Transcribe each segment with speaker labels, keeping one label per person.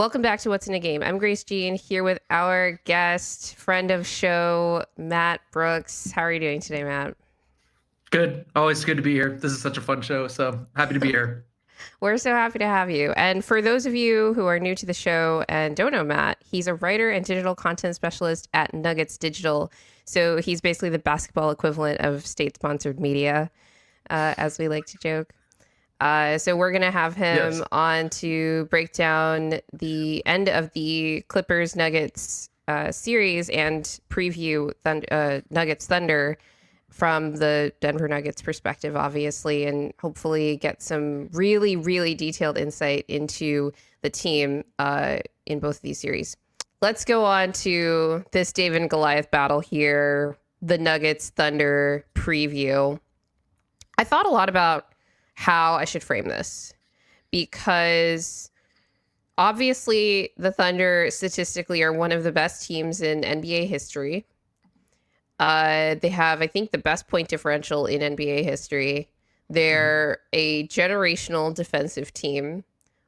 Speaker 1: Welcome back to What's in a Game. I'm Grace Jean here with our guest, friend of show, Matt Brooks. How are you doing today, Matt?
Speaker 2: Good. Always good to be here. This is such a fun show, so happy to be here.
Speaker 1: We're so happy to have you. And for those of you who are new to the show and don't know Matt, he's a writer and digital content specialist at Nuggets Digital. So he's basically the basketball equivalent of state-sponsored media, as we like to joke. So we're going to have him
Speaker 2: Yes.
Speaker 1: on to break down the end of the Clippers Nuggets series and preview Nuggets Thunder from the Denver Nuggets perspective, obviously, and hopefully get some really, really detailed insight into the team in both of these series. Let's go on to this David and Goliath battle here, the Nuggets Thunder preview. I thought a lot about how I should frame this because obviously the Thunder statistically are one of the best teams in NBA history. They have, I think, the best point differential in NBA history. They're a generational defensive team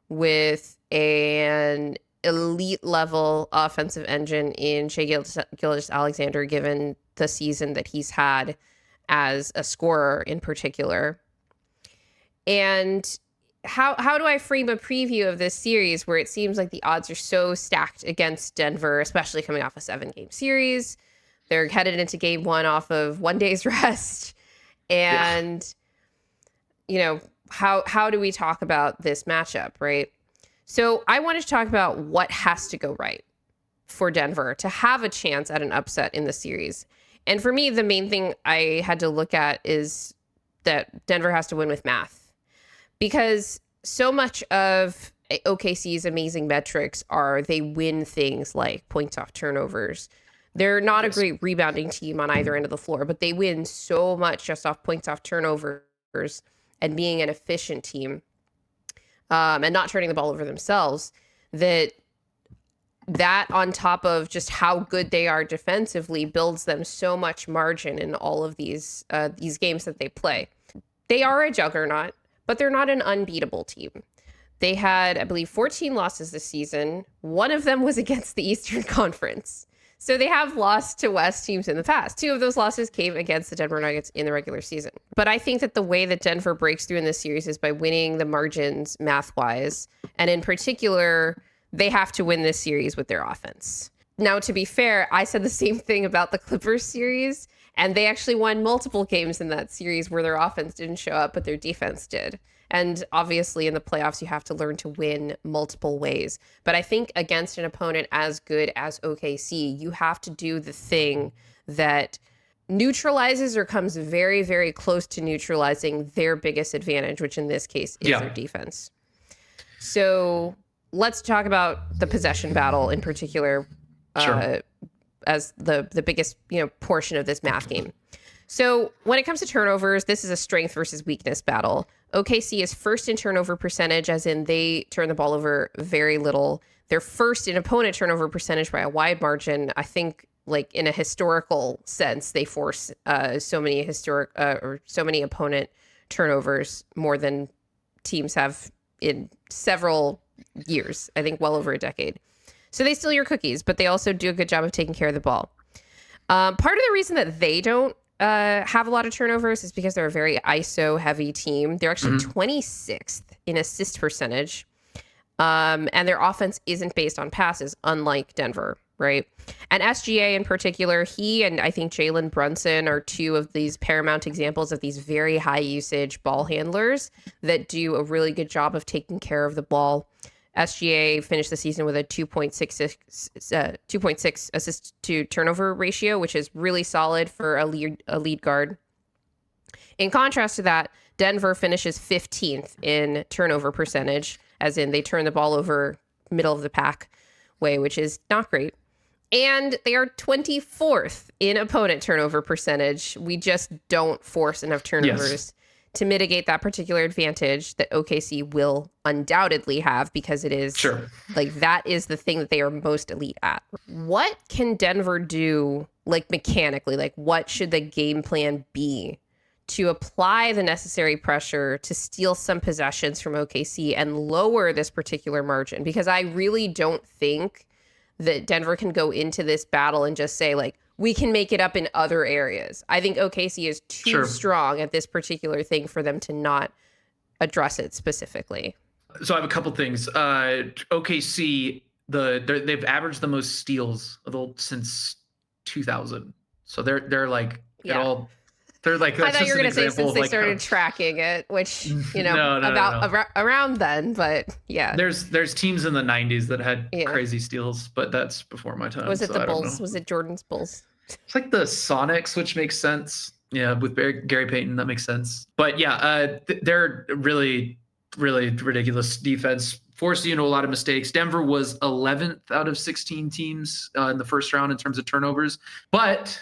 Speaker 1: with an elite level offensive engine in Shai Gilgeous-Alexander, given the season that he's had as a scorer in particular. And how do I frame a preview of this series where it seems like the odds are so stacked against Denver, especially coming off a 7-game series? They're headed into game one off of 1 day's rest. And, you know, how do we talk about this matchup, right? So I wanted to talk about what has to go right for Denver to have a chance at an upset in the series. And for me, the main thing I had to look at is that Denver has to win with math. Because so much of OKC's amazing metrics are they win things like points off turnovers. They're not a great rebounding team on either end of the floor, but they win so much just off points off turnovers and being an efficient team and not turning the ball over themselves, that on top of just how good they are defensively builds them so much margin in all of these games that they play. They are a juggernaut, but they're not an unbeatable team. They had, I believe, 14 losses this season. One of them was against the Eastern Conference. So they have lost to West teams in the past. 2 of those losses came against the Denver Nuggets in the regular season. But I think that the way that Denver breaks through in this series is by winning the margins math-wise. And in particular, they have to win this series with their offense. Now, to be fair, I said the same thing about the Clippers series, and they actually won multiple games in that series where their offense didn't show up, but their defense did. And obviously in the playoffs, you have to learn to win multiple ways. But I think against an opponent as good as OKC, you have to do the thing that neutralizes or comes very, very close to neutralizing their biggest advantage, which in this case is their defense. So let's talk about the possession battle in particular as the biggest portion of this math game. So when it comes to turnovers, this is a strength versus weakness battle. OKC is first in turnover percentage, as in they turn the ball over very little. They're first in opponent turnover percentage by a wide margin. I think, like in a historical sense, they force so many opponent turnovers more than teams have in several years. I think well over a decade. So they steal your cookies, but they also do a good job of taking care of the ball. Part of the reason that they don't have a lot of turnovers is because they're a very ISO heavy team. They're actually 26th in assist percentage. And their offense isn't based on passes, unlike Denver, right? And SGA in particular, he and I think Jalen Brunson are 2 of these paramount examples of these very high usage ball handlers that do a really good job of taking care of the ball. SGA finished the season with a 2.6 assist to turnover ratio, which is really solid for a lead guard. In contrast to that, Denver finishes 15th in turnover percentage, as in they turn the ball over middle of the pack way, which is not great. And they are 24th in opponent turnover percentage. We just don't force enough turnovers to mitigate that particular advantage that OKC will undoubtedly have, because it is like that is the thing that they are most elite at. What can Denver do, like mechanically? Like, what should the game plan be to apply the necessary pressure to steal some possessions from OKC and lower this particular margin, because I really don't think that Denver can go into this battle and just say, like, we can make it up in other areas. I think OKC is too strong at this particular thing for them to not address it specifically.
Speaker 2: So I have a couple things. OKC, they've averaged the most steals since 2000. So they're like it all. They're like,
Speaker 1: I thought you were going to say since they started tracking it, which, no. Around then, but yeah.
Speaker 2: There's teams in the 90s that had crazy steals, but that's before my time.
Speaker 1: Was it the Bulls? Was it Jordan's Bulls?
Speaker 2: It's like the Sonics, which makes sense. Yeah, with Gary Payton, that makes sense. But yeah, they're really, really ridiculous defense. Forced you into a lot of mistakes. Denver was 11th out of 16 teams in the first round in terms of turnovers. But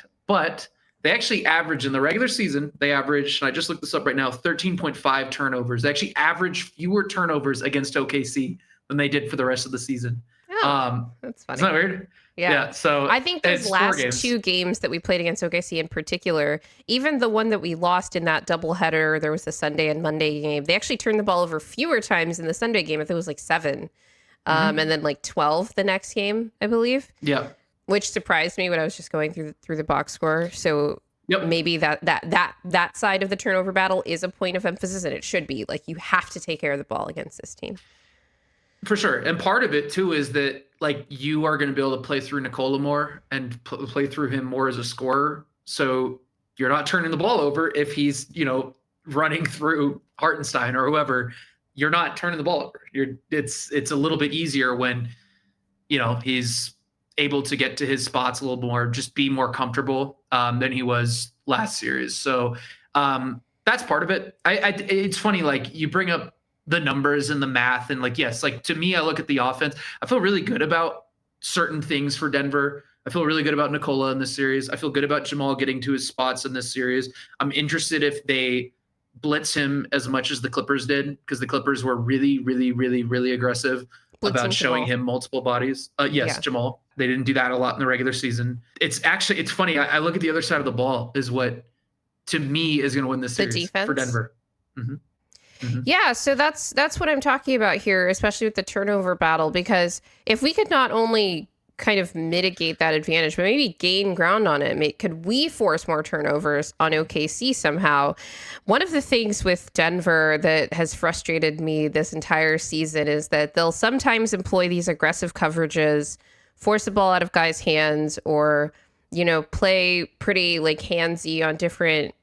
Speaker 2: they actually average in the regular season, and I just looked this up right now, 13.5 turnovers. They actually average fewer turnovers against OKC than they did for the rest of the season.
Speaker 1: Oh, that's funny.
Speaker 2: Isn't that weird?
Speaker 1: Yeah.
Speaker 2: So
Speaker 1: I think those last 2 games that we played against OKC in particular, even the one that we lost in that doubleheader, there was the Sunday and Monday game, they actually turned the ball over fewer times in the Sunday game. I think it was like 7, and then like 12 the next game, I believe.
Speaker 2: Yeah.
Speaker 1: Which surprised me when I was just going through the box score. So maybe that side of the turnover battle is a point of emphasis, and it should be. Like, you have to take care of the ball against this team.
Speaker 2: For sure. And part of it too is that, like, you are going to be able to play through Nikola more and play through him more as a scorer. So you're not turning the ball over if he's, running through Hartenstein or whoever. You're not turning the ball over. It's a little bit easier when, he's able to get to his spots a little more, just be more comfortable than he was last series. So that's part of it. It's funny, like, you bring up the numbers and the math, and like, yes, like, to me, I look at the offense. I feel really good about certain things for Denver. I feel really good about Nikola in this series. I feel good about Jamal getting to his spots in this series. I'm interested if they blitz him as much as the Clippers did, because the Clippers were really, really, really, really aggressive about showing him multiple bodies. Jamal. They didn't do that a lot in the regular season. It's funny. I look at the other side of the ball is what, to me, is going to win this series for Denver. Mm-hmm. Mm-hmm.
Speaker 1: Yeah, so that's what I'm talking about here, especially with the turnover battle, because if we could not only kind of mitigate that advantage, but maybe gain ground on it, could we force more turnovers on OKC somehow? One of the things with Denver that has frustrated me this entire season is that they'll sometimes employ these aggressive coverages, force the ball out of guys' hands, or, play pretty like handsy on different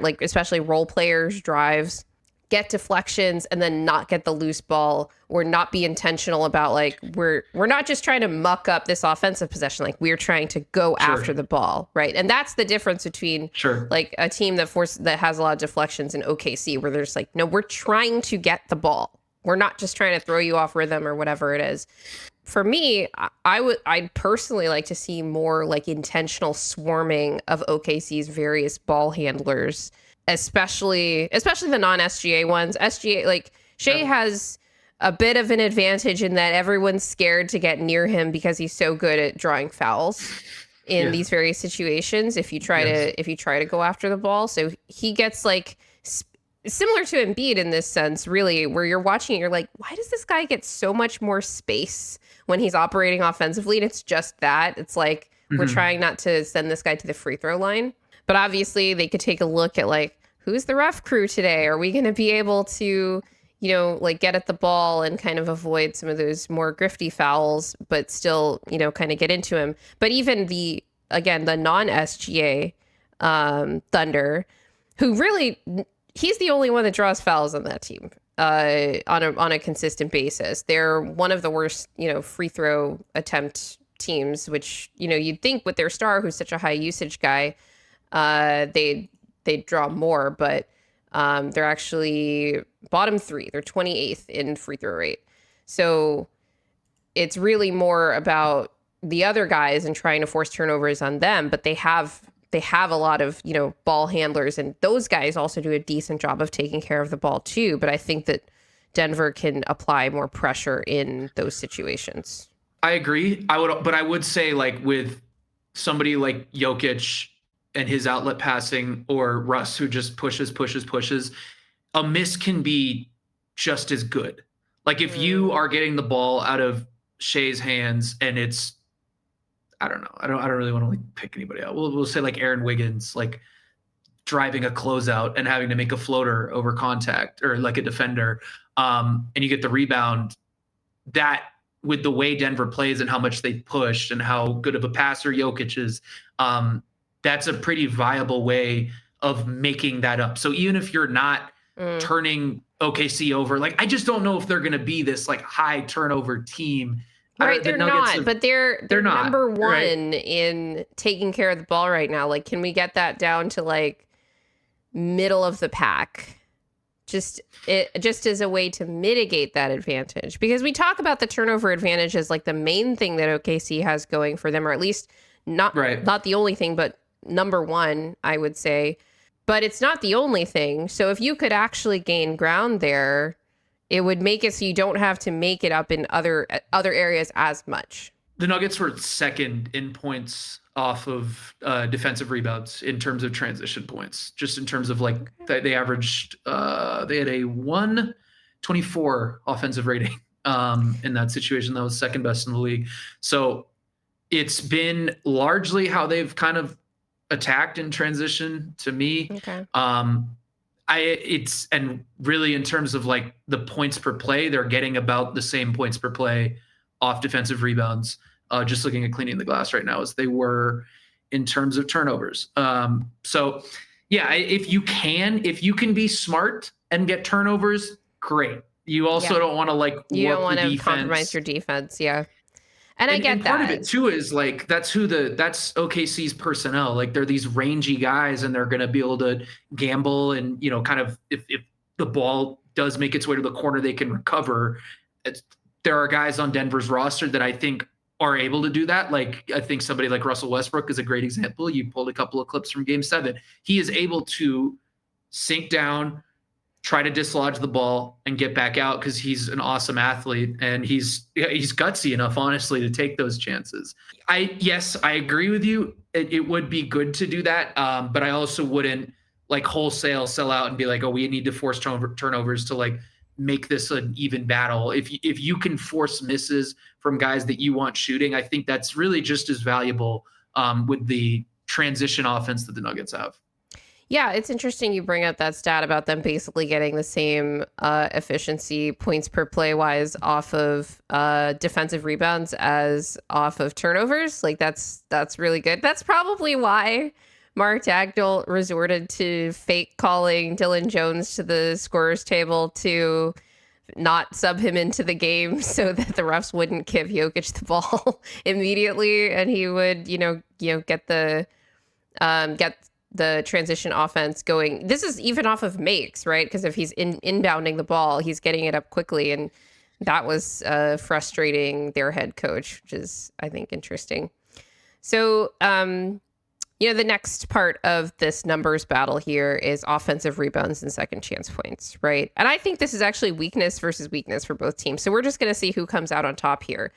Speaker 1: like, especially role players' drives, get deflections, and then not get the loose ball, or not be intentional about, like, we're not just trying to muck up this offensive possession, like, we're trying to go after the ball, right? And that's the difference between like a team that has a lot of deflections in OKC, where there's like, no, we're trying to get the ball. We're not just trying to throw you off rhythm or whatever it is. For me, I'd personally like to see more like intentional swarming of OKC's various ball handlers, especially the non-SGA ones. SGA, like, Shea has a bit of an advantage in that everyone's scared to get near him because he's so good at drawing fouls in these various situations. If you try to go after the ball, so he gets like similar to Embiid in this sense, really, where you're watching it, you're like, why does this guy get so much more space when he's operating offensively? And it's just that. It's like, we're trying not to send this guy to the free throw line. But obviously, they could take a look at, like, who's the ref crew today? Are we going to be able to, like, get at the ball and kind of avoid some of those more grifty fouls, but still, kind of get into him? But even the non-SGA Thunder, who really... he's the only one that draws fouls on that team on a consistent basis. They're one of the worst, free throw attempt teams, which, you'd think with their star, who's such a high usage guy, they'd draw more, but they're actually bottom 3. They're 28th in free throw rate. So it's really more about the other guys and trying to force turnovers on them, but they have a lot of, ball handlers, and those guys also do a decent job of taking care of the ball too. But I think that Denver can apply more pressure in those situations.
Speaker 2: I agree. I would say, like, with somebody like Jokić, and his outlet passing, or Russ who just pushes, a miss can be just as good. Like if you are getting the ball out of Shea's hands and it's, I don't know, I don't really want to like pick anybody out. We'll say like Aaron Wiggins, like driving a closeout and having to make a floater over contact, or like a defender, and you get the rebound. That, with the way Denver plays and how much they pushed and how good of a passer Jokić is, that's a pretty viable way of making that up. So even if you're not turning OKC over, like I just don't know if they're going to be this like high turnover team.
Speaker 1: Right, they're not, but they're
Speaker 2: not,
Speaker 1: number one
Speaker 2: right?
Speaker 1: in taking care of the ball right now. Like, can we get that down to like middle of the pack? Just as a way to mitigate that advantage, because we talk about the turnover advantage as like the main thing that OKC has going for them, or at least not the only thing, but number one, I would say. But it's not the only thing. So if you could actually gain ground there, it would make it so you don't have to make it up in other areas as much.
Speaker 2: The Nuggets were second in points off of defensive rebounds in terms of transition points, just in terms of like they averaged, they had a 124 offensive rating in that situation. That was second best in the league. So it's been largely how they've kind of attacked in transition to me.
Speaker 1: Okay.
Speaker 2: And really in terms of like the points per play, they're getting about the same points per play off defensive rebounds, just looking at cleaning the glass right now, as they were in terms of turnovers. So yeah, if you can be smart and get turnovers, great. You also don't want to like,
Speaker 1: you don't want to compromise your defense. Yeah. And I get that.
Speaker 2: Part of it too is like, that's OKC's personnel. Like they're these rangy guys, and they're going to be able to gamble, and, you know, kind of if the ball does make its way to the corner, they can recover. There are guys on Denver's roster that I think are able to do that. Like I think somebody like Russell Westbrook is a great example. You pulled a couple of clips from Game 7. He is able to sink down, try to dislodge the ball, and get back out, because he's an awesome athlete, and he's gutsy enough, honestly, to take those chances. Yes, I agree with you. It would be good to do that, but I also wouldn't like wholesale sell out and be like, oh, we need to force turnovers to like make this an even battle. If you can force misses from guys that you want shooting, I think that's really just as valuable with the transition offense that the Nuggets have.
Speaker 1: Yeah, it's interesting you bring up that stat about them basically getting the same efficiency points per play wise off of defensive rebounds as off of turnovers. Like that's really good. That's probably why Mark Dagnall resorted to fake calling Dylan Jones to the scorer's table to not sub him into the game so that the refs wouldn't give Jokić the ball immediately, and he would, get the transition offense going. This is even off of makes, right? Because if he's inbounding the ball, he's getting it up quickly, and that was frustrating their head coach, which is, I think, interesting. So, the next part of this numbers battle here is offensive rebounds and second chance points, right? And I think this is actually weakness versus weakness for both teams. So we're just going to see who comes out on top here.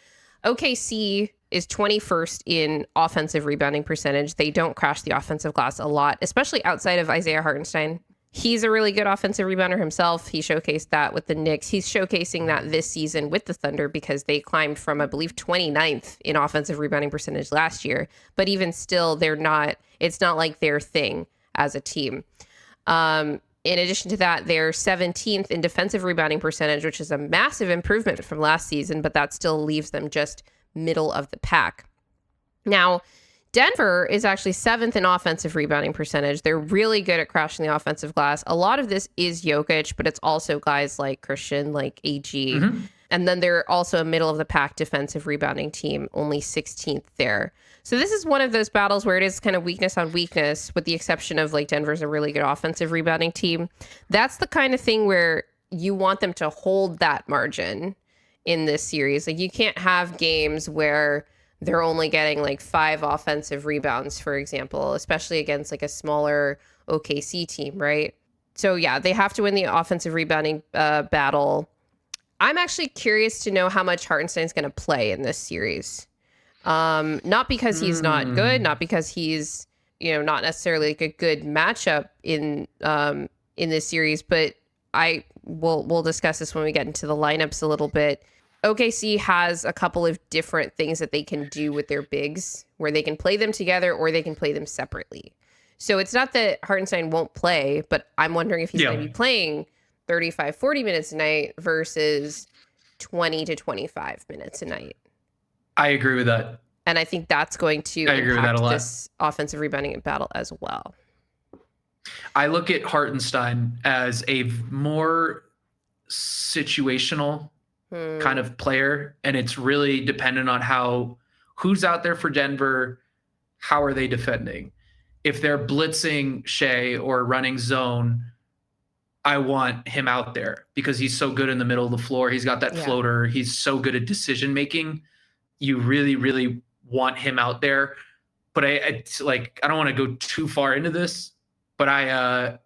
Speaker 1: OKC is 21st in offensive rebounding percentage. They don't crash the offensive glass a lot, especially outside of Isaiah Hartenstein. He's a really good offensive rebounder himself. He showcased that with the Knicks. He's showcasing that this season with the Thunder, because they climbed from, I believe, 29th in offensive rebounding percentage last year. But even still, it's not like their thing as a team. In addition to that, they're 17th in defensive rebounding percentage, which is a massive improvement from last season, but that still leaves them just middle of the pack. Now, Denver is actually 7th in offensive rebounding percentage. They're really good at crashing the offensive glass. A lot of this is Jokić, but it's also guys like Christian, like AG. Mm-hmm. And then they're also a middle of the pack defensive rebounding team, only 16th there. So this is one of those battles where it is kind of weakness on weakness, with the exception of like Denver's a really good offensive rebounding team. That's the kind of thing where you want them to hold that margin in this series. Like you can't have games where they're only getting like 5 offensive rebounds, for example, especially against like a smaller OKC team, right? So yeah, they have to win the offensive rebounding battle. I'm actually curious to know how much Hartenstein's going to play in this series. Not because he's not good, not because he's, not necessarily like a good matchup in this series, but we'll discuss this when we get into the lineups a little bit. OKC has a couple of different things that they can do with their bigs, where they can play them together or they can play them separately. So it's not that Hartenstein won't play, but I'm wondering if he's going to be playing 35, 40 minutes a night versus 20 to 25 minutes a night.
Speaker 2: I agree with that.
Speaker 1: And I think that's going to impact this offensive rebounding battle as well.
Speaker 2: I look at Hartenstein as a more situational kind of player, and it's really dependent on who's out there for Denver, how are they defending. If they're blitzing Shea or running zone, I want him out there because he's so good in the middle of the floor. He's got that floater. He's so good at decision making. You really, really want him out there. But I don't want to go too far into this, but I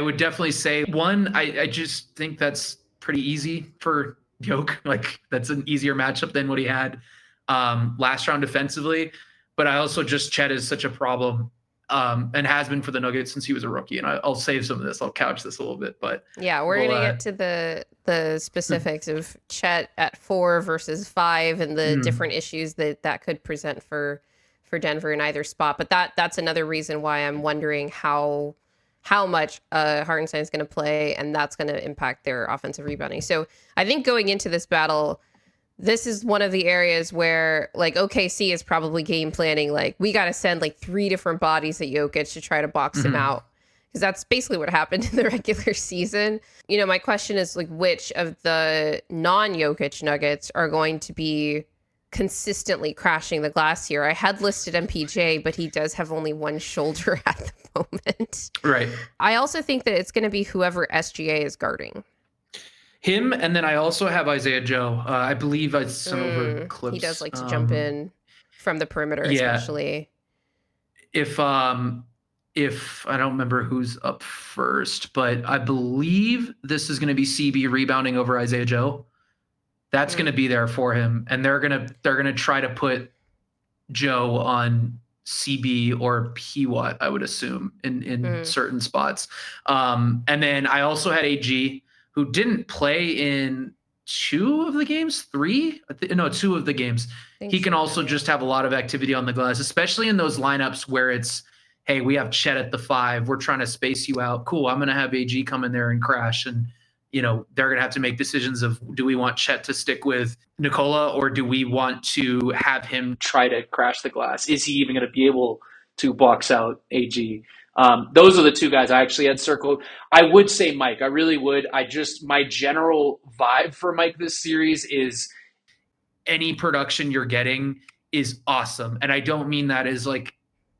Speaker 2: would definitely say I just think that's pretty easy for Jokić. Like, that's an easier matchup than what he had last round defensively. But I also Chet is such a problem and has been for the Nuggets since he was a rookie. And I'll save some of this. I'll couch this a little bit. But
Speaker 1: yeah, we're going to get to the specifics of Chet at 4 versus 5 and the different issues that could present for Denver in either spot. But that's another reason why I'm wondering how much Hartenstein is going to play, and that's going to impact their offensive rebounding. So I think going into this battle, this is one of the areas where like OKC is probably game planning. Like, we got to send like 3 different bodies at Jokić to try to box him out, because that's basically what happened in the regular season. My question is like, which of the non-Jokić Nuggets are going to be consistently crashing the glass here? I had listed MPJ, but he does have only one shoulder at the moment.
Speaker 2: Right.
Speaker 1: I also think that it's going to be whoever SGA is guarding.
Speaker 2: Him, and then I also have Isaiah Joe. I believe I sent over clips.
Speaker 1: He does like to jump in from the perimeter, especially.
Speaker 2: If I don't remember who's up first, but I believe this is going to be CB rebounding over Isaiah Joe. That's going to be there for him, and they're gonna try to put Joe on CB or PWatt, I would assume, in certain spots. And then I also had AG, who didn't play in 2 of the games. 2 of the games. He can also just have a lot of activity on the glass, especially in those lineups where it's, hey, we have Chet at the 5. We're trying to space you out. Cool. I'm going to have AG come in there and crash. And, they're going to have to make decisions of, do we want Chet to stick with Nikola, or do we want to have him try to crash the glass? Is he even going to be able to box out AG? Those are the 2 guys I actually had circled. I would say Mike. I really would. My general vibe for Mike this series is any production you're getting is awesome. And I don't mean that as like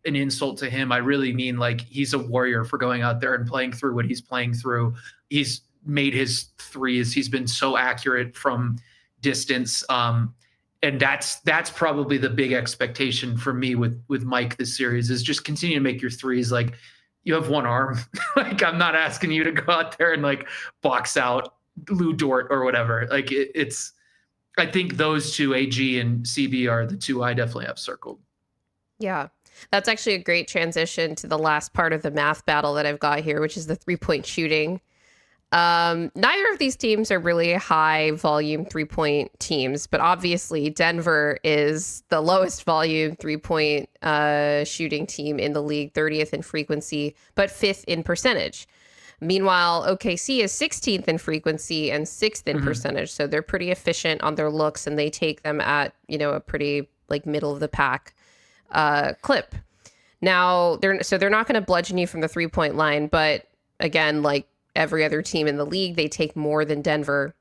Speaker 2: an insult to him. I really mean like he's a warrior for going out there and playing through what he's playing through. He's made his threes. He's been so accurate from distance. And that's probably the big expectation for me with Mike this series, is just continue to make your threes. Like, you have one arm. Like, I'm not asking you to go out there and like box out Lou Dort or whatever. Like, I think those 2, AG and CB, are the 2 I definitely have circled.
Speaker 1: Yeah, that's actually a great transition to the last part of the math battle that I've got here, which is the 3-point shooting. Neither of these teams are really high volume 3-point teams, but obviously Denver is the lowest volume 3-point shooting team in the league, 30th in frequency, but 5th in percentage. Meanwhile, OKC is 16th in frequency and 6th in percentage, so they're pretty efficient on their looks, and they take them at a pretty like middle of the pack clip. Now they're not going to bludgeon you from the 3-point line, but again, like every other team in the league, they take more than Denver.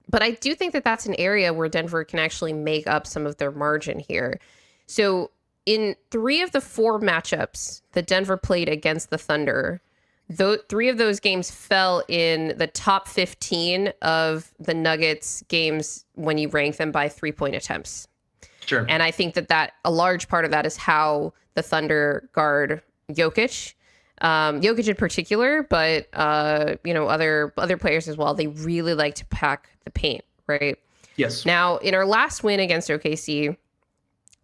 Speaker 1: But I do think that that's an area where Denver can actually make up some of their margin here. So in 3 of the 4 matchups that Denver played against the Thunder, 3 of those games fell in the top 15 of the Nuggets games when you rank them by 3-point attempts.
Speaker 2: Sure.
Speaker 1: And I think that a large part of that is how the Thunder guard Jokić. Jokić in particular, but other players as well. They really like to pack the paint, right?
Speaker 2: Yes.
Speaker 1: Now, in our last win against OKC,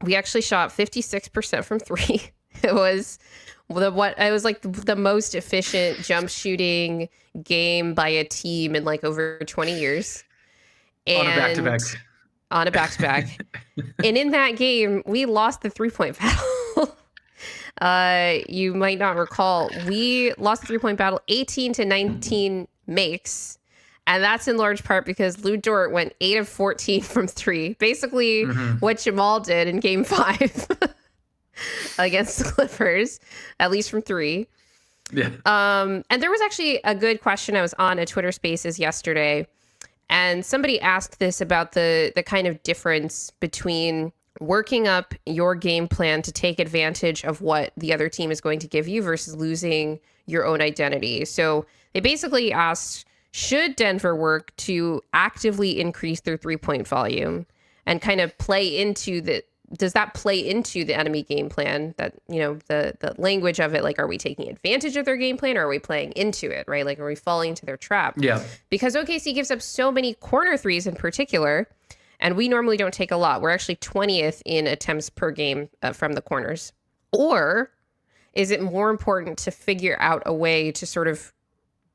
Speaker 1: we actually shot 56% from 3. It was the most efficient jump shooting game by a team in like over 20 years.
Speaker 2: On a
Speaker 1: And
Speaker 2: back-to-back.
Speaker 1: on a back-to-back. And in that game, we lost the 3-point battle. You might not recall, we lost the 3-point battle 18-19 makes. And that's in large part because Lou Dort went 8 of 14 from 3. Basically what Jamal did in game 5 against the Clippers, at least from 3.
Speaker 2: Yeah.
Speaker 1: And there was actually a good question. I was on a Twitter Spaces yesterday, and somebody asked this about the kind of difference between working up your game plan to take advantage of what the other team is going to give you versus losing your own identity. So they basically asked, should Denver work to actively increase their 3-point volume and kind of play into does that play into the enemy game plan? That, the language of it, like, are we taking advantage of their game plan or are we playing into it, right? Like, are we falling into their trap?
Speaker 2: Yeah.
Speaker 1: Because OKC gives up so many corner threes in particular, and we normally don't take a lot. We're actually 20th in attempts per game from the corners. Or is it more important to figure out a way to sort of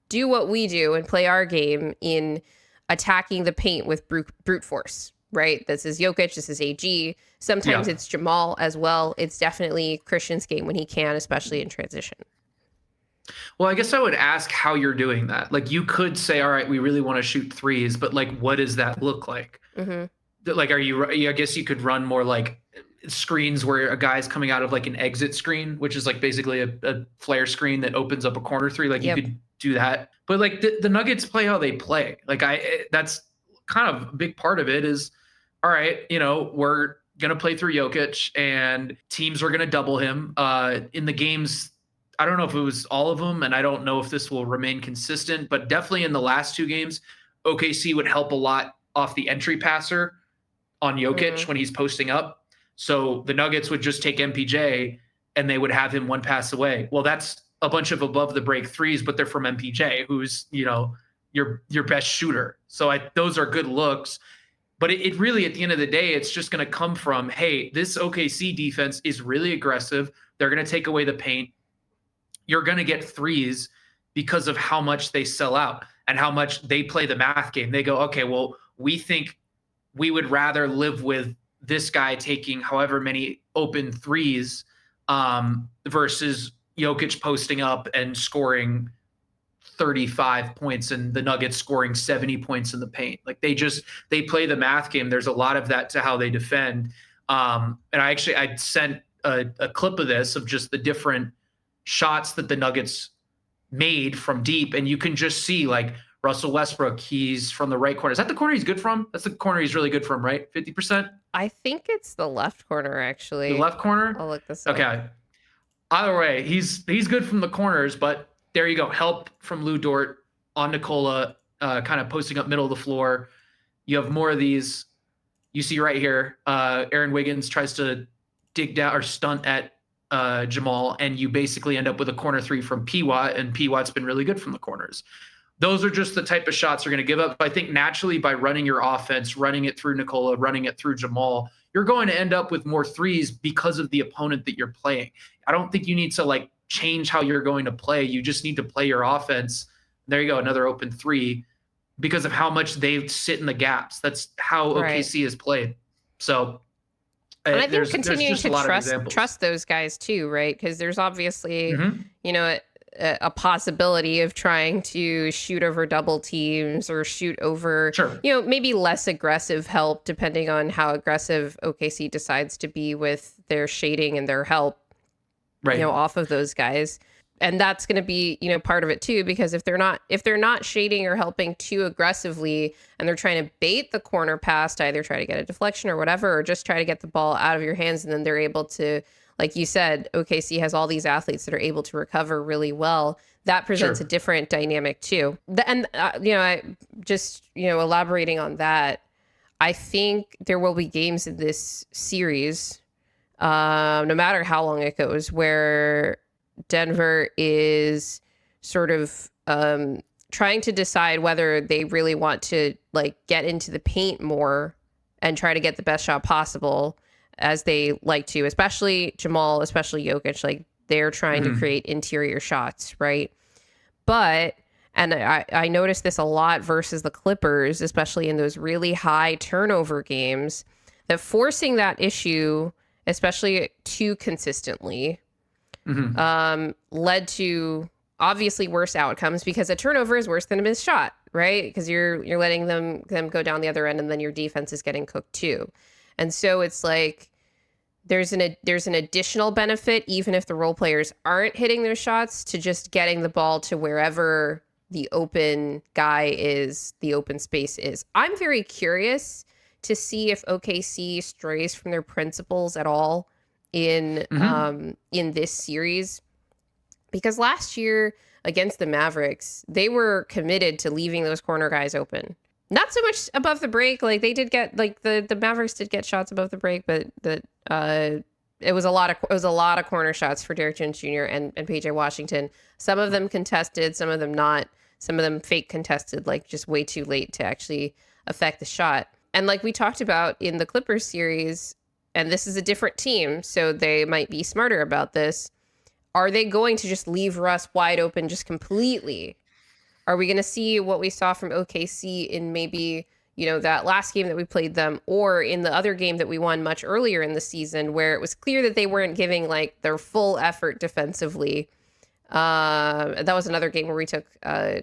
Speaker 1: do what we do and play our game in attacking the paint with brute force, right? This is Jokić, this is AG. Sometimes it's Jamal as well. It's definitely Christian's game when he can, especially in transition.
Speaker 2: Well, I guess I would ask how you're doing that. Like, you could say, all right, we really want to shoot threes, but like, what does that look like? Like, I guess you could run more like screens where a guy's coming out of like an exit screen, which is like basically a flare screen that opens up a corner three. Like, you could do that. But like the Nuggets play how they play. Like, that's kind of a big part of it is, all right, we're going to play through Jokić and teams are going to double him in the games. I don't know if it was all of them, and I don't know if this will remain consistent, but definitely in the last 2 games, OKC would help a lot off the entry passer on Jokić when he's posting up. So the Nuggets would just take MPJ and they would have him one pass away. Well, that's a bunch of above the break threes, but they're from MPJ, who's, your best shooter. So those are good looks. But it really, at the end of the day, it's just going to come from, hey, this OKC defense is really aggressive. They're going to take away the paint. You're going to get threes because of how much they sell out and how much they play the math game. They go, okay, well, we think we would rather live with this guy taking however many open threes versus Jokić posting up and scoring 35 points and the Nuggets scoring 70 points in the paint. Like, they play the math game. There's a lot of that to how they defend. And I sent a clip of this, of just the different shots that the Nuggets made from deep. And you can just see, like, Russell Westbrook, he's from the right corner. Is that the corner he's good from? That's the corner he's really good from, right? 50%?
Speaker 1: I think it's the left corner, actually.
Speaker 2: The left corner?
Speaker 1: I'll look this up.
Speaker 2: Okay. Either way, he's good from the corners, but there you go. Help from Lou Dort on Nikola, kind of posting up middle of the floor. You have more of these. You see right here, Aaron Wiggins tries to dig down or stunt at Jamal, and you basically end up with a corner three from P-Watt, and P-Watt's been really good from the corners. Those are just the type of shots you're going to give up. I think naturally, by running your offense, running it through Nikola, running it through Jamal, you're going to end up with more threes because of the opponent that you're playing. I don't think you need to like change how you're going to play. You just need to play your offense. There you go, another open three, because of how much they sit in the gaps. That's how OKC is played. So,
Speaker 1: and I think continuing to trust those guys too, right? Because there's obviously, a possibility of trying to shoot over double teams or shoot over, maybe less aggressive help, depending on how aggressive OKC decides to be with their shading and their help, off of those guys. And that's going to be, part of it too, because if they're not shading or helping too aggressively and they're trying to bait the corner pass to either try to get a deflection or whatever, or just try to get the ball out of your hands, and then they're able to, like you said, OKC has all these athletes that are able to recover really well. That presents a different dynamic too. I just, elaborating on that, I think there will be games in this series, no matter how long it goes, where Denver is sort of trying to decide whether they really want to like get into the paint more and try to get the best shot possible, as they like to, especially Jamal, especially Jokic. Like they're trying to create interior shots, right? But, and I noticed this a lot versus the Clippers, especially in those really high turnover games, that forcing that issue, especially too consistently, led to obviously worse outcomes, because a turnover is worse than a missed shot, right? Because you're letting them go down the other end, and then your defense is getting cooked too. And so it's like there's an additional benefit, even if the role players aren't hitting their shots, to just getting the ball to wherever the open guy is, the open space is. I'm very curious to see if OKC strays from their principles at all in this series, because last year against the Mavericks, they were committed to leaving those corner guys open. Not so much above the break. Like they did get, like the Mavericks did get shots above the break, but it was a lot of corner shots for Derrick Jones Jr. and PJ Washington. Some of them contested, some of them not. Some of them fake contested, like just way too late to actually affect the shot. And like we talked about in the Clippers series, and this is a different team, so they might be smarter about this. Are they going to just leave Russ wide open just completely? Are we going to see what we saw from OKC in maybe, that last game that we played them, or in the other game that we won much earlier in the season, where it was clear that they weren't giving like their full effort defensively? That was another game where we took a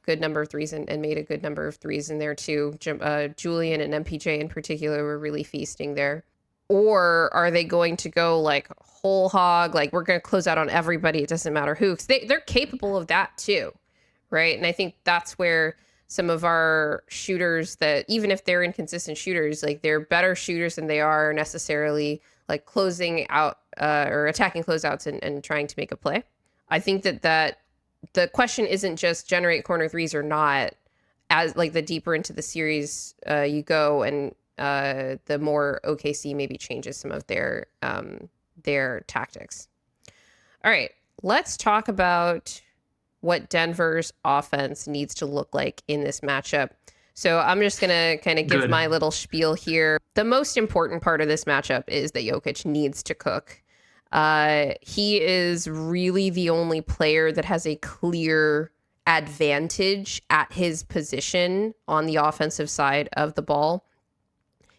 Speaker 1: good number of threes and made a good number of threes in there too. Julian and MPJ in particular were really feasting there. Or are they going to go like whole hog, like we're going to close out on everybody, it doesn't matter who? Because they're capable of that too, right? And I think that's where some of our shooters, that even if they're inconsistent shooters, like they're better shooters than they are necessarily like closing out or attacking closeouts and trying to make a play. I think that the question isn't just generate corner threes or not, as like the deeper into the series you go, and the more OKC maybe changes some of their tactics. All right, let's talk about what Denver's offense needs to look like in this matchup. So I'm just going to kind of give my little spiel here. The most important part of this matchup is that Jokic needs to cook. He is really the only player that has a clear advantage at his position on the offensive side of the ball.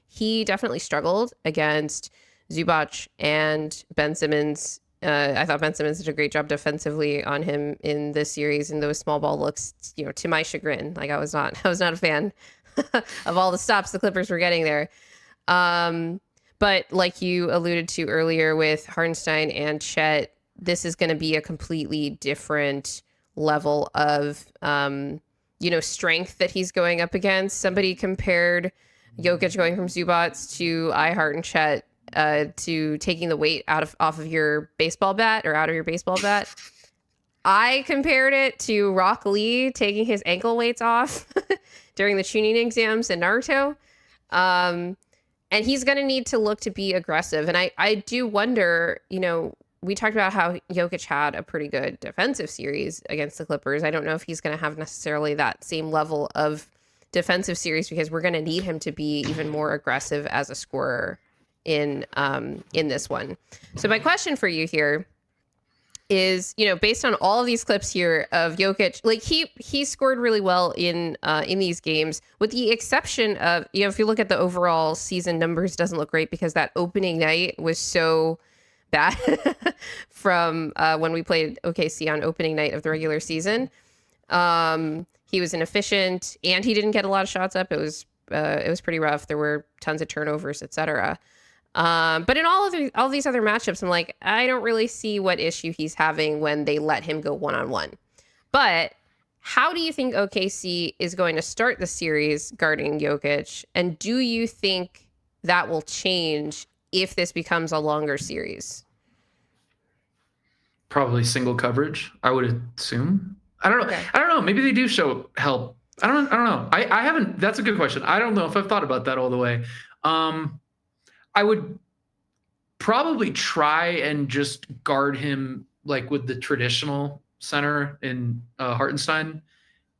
Speaker 1: He definitely struggled against Zubac and Ben Simmons. I thought Ben Simmons did a great job defensively on him in this series, and those small ball looks, to my chagrin. Like I was not a fan of all the stops the Clippers were getting there. But like you alluded to earlier with Hartenstein and Chet, this is going to be a completely different level of, strength that he's going up against. Somebody compared Jokic going from Zubac to Hart and Chet to taking the weight off of your baseball bat or out of your baseball bat. I compared it to Rock Lee taking his ankle weights off during the tuning exams in Naruto. And he's going to need to look to be aggressive. And I do wonder, we talked about how Jokic had a pretty good defensive series against the Clippers. I don't know if he's going to have necessarily that same level of defensive series, because we're going to need him to be even more aggressive as a scorer in this one. So my question for you here is, based on all of these clips here of Jokic, like he scored really well in these games, with the exception of, if you look at the overall season numbers, it doesn't look great because that opening night was so bad from when we played OKC on opening night of the regular season. He was inefficient and he didn't get a lot of shots up. It was pretty rough. There were tons of turnovers, etc. But in all these other matchups, I'm like, I don't really see what issue he's having when they let him go one-on-one. But how do you think OKC is going to start the series guarding Jokic? And do you think that will change if this becomes a longer series?
Speaker 2: Probably single coverage, I would assume. I don't know. Okay. I don't know. Maybe they do show help. I don't know. I haven't. That's a good question. I don't know if I've thought about that all the way. I would probably try and just guard him like with the traditional center in Hartenstein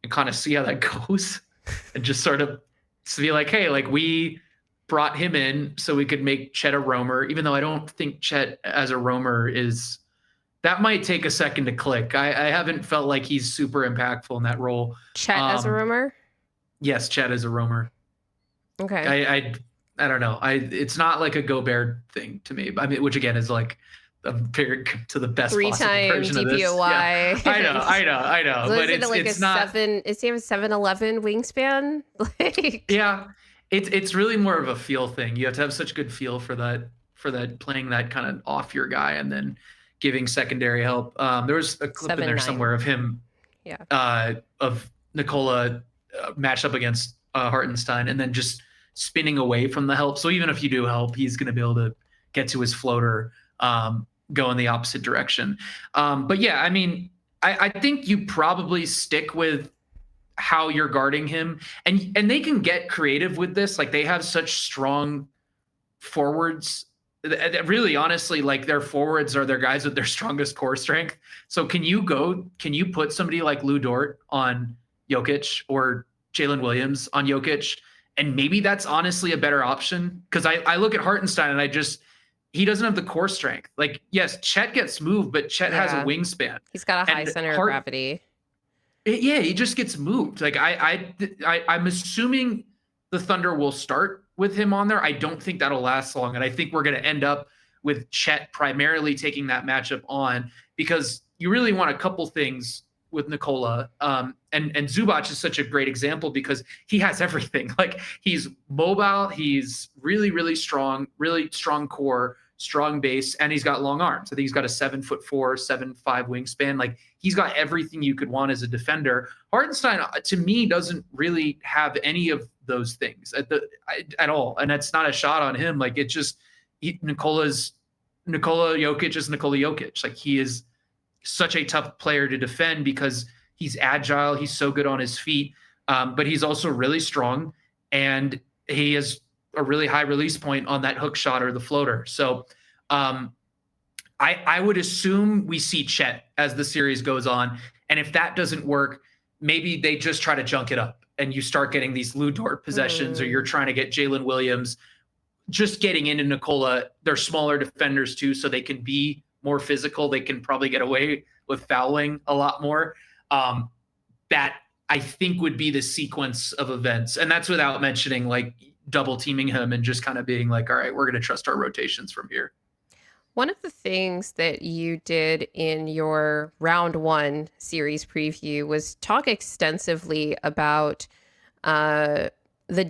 Speaker 2: and kind of see how that goes, and just sort of be like, hey, like we brought him in so we could make Chet a roamer, even though I don't think Chet as a roamer is that might take a second to click. I haven't felt like he's super impactful in that role.
Speaker 1: Chet as a roamer?
Speaker 2: Yes, Chet as a roamer.
Speaker 1: Okay.
Speaker 2: I don't know. It's not like a Gobert thing to me. I mean, which again is like to the best possible version of this.
Speaker 1: DPOY.
Speaker 2: Yeah. I know.
Speaker 1: So
Speaker 2: but
Speaker 1: is it like
Speaker 2: it's
Speaker 1: a
Speaker 2: not.
Speaker 1: Is he have a 7'11" wingspan? Like,
Speaker 2: yeah, it's really more of a feel thing. You have to have such good feel for that playing that kind of off your guy and then giving secondary help. There was a clip in there
Speaker 1: 7'9".
Speaker 2: somewhere of him, of Nikola matched up against Hartenstein and then just spinning away from the help. So even if you do help, he's going to be able to get to his floater, go in the opposite direction. But yeah, I mean, I think you probably stick with how you're guarding him, and they can get creative with this. Like they have such strong forwards that really honestly, like their forwards are their guys with their strongest core strength. So can you put somebody like Lou Dort on Jokic or Jalen Williams on Jokic? And maybe that's honestly a better option. Cause I look at Hartenstein and he doesn't have the core strength. Like, yes, Chet gets moved, but Chet has a wingspan.
Speaker 1: He's got a high center of gravity.
Speaker 2: He just gets moved. Like I'm assuming the Thunder will start with him on there. I don't think that'll last long. And I think we're going to end up with Chet primarily taking that matchup on, because you really want a couple things with Nikola. And Zubac is such a great example because he has everything. Like he's mobile. He's really, really strong core, strong base, and he's got long arms. I think he's got a 7'4", 7'5" wingspan. Like he's got everything you could want as a defender. Hartenstein, to me, doesn't really have any of those things at all. And that's not a shot on him. Like it's just Nikola Jokic is Nikola Jokic. Like he is such a tough player to defend because he's agile. He's so good on his feet, but he's also really strong, and he has a really high release point on that hook shot or the floater. So I would assume we see Chet as the series goes on. And if that doesn't work, maybe they just try to junk it up and you start getting these Lou Dort possessions, or you're trying to get Jalen Williams just getting into Nikola. They're smaller defenders too, so they can be more physical. They can probably get away with fouling a lot more. That I think would be the sequence of events. And that's without mentioning like double teaming him and just kind of being like, all right, we're going to trust our rotations from here.
Speaker 1: One of the things that you did in your round 1 series preview was talk extensively about the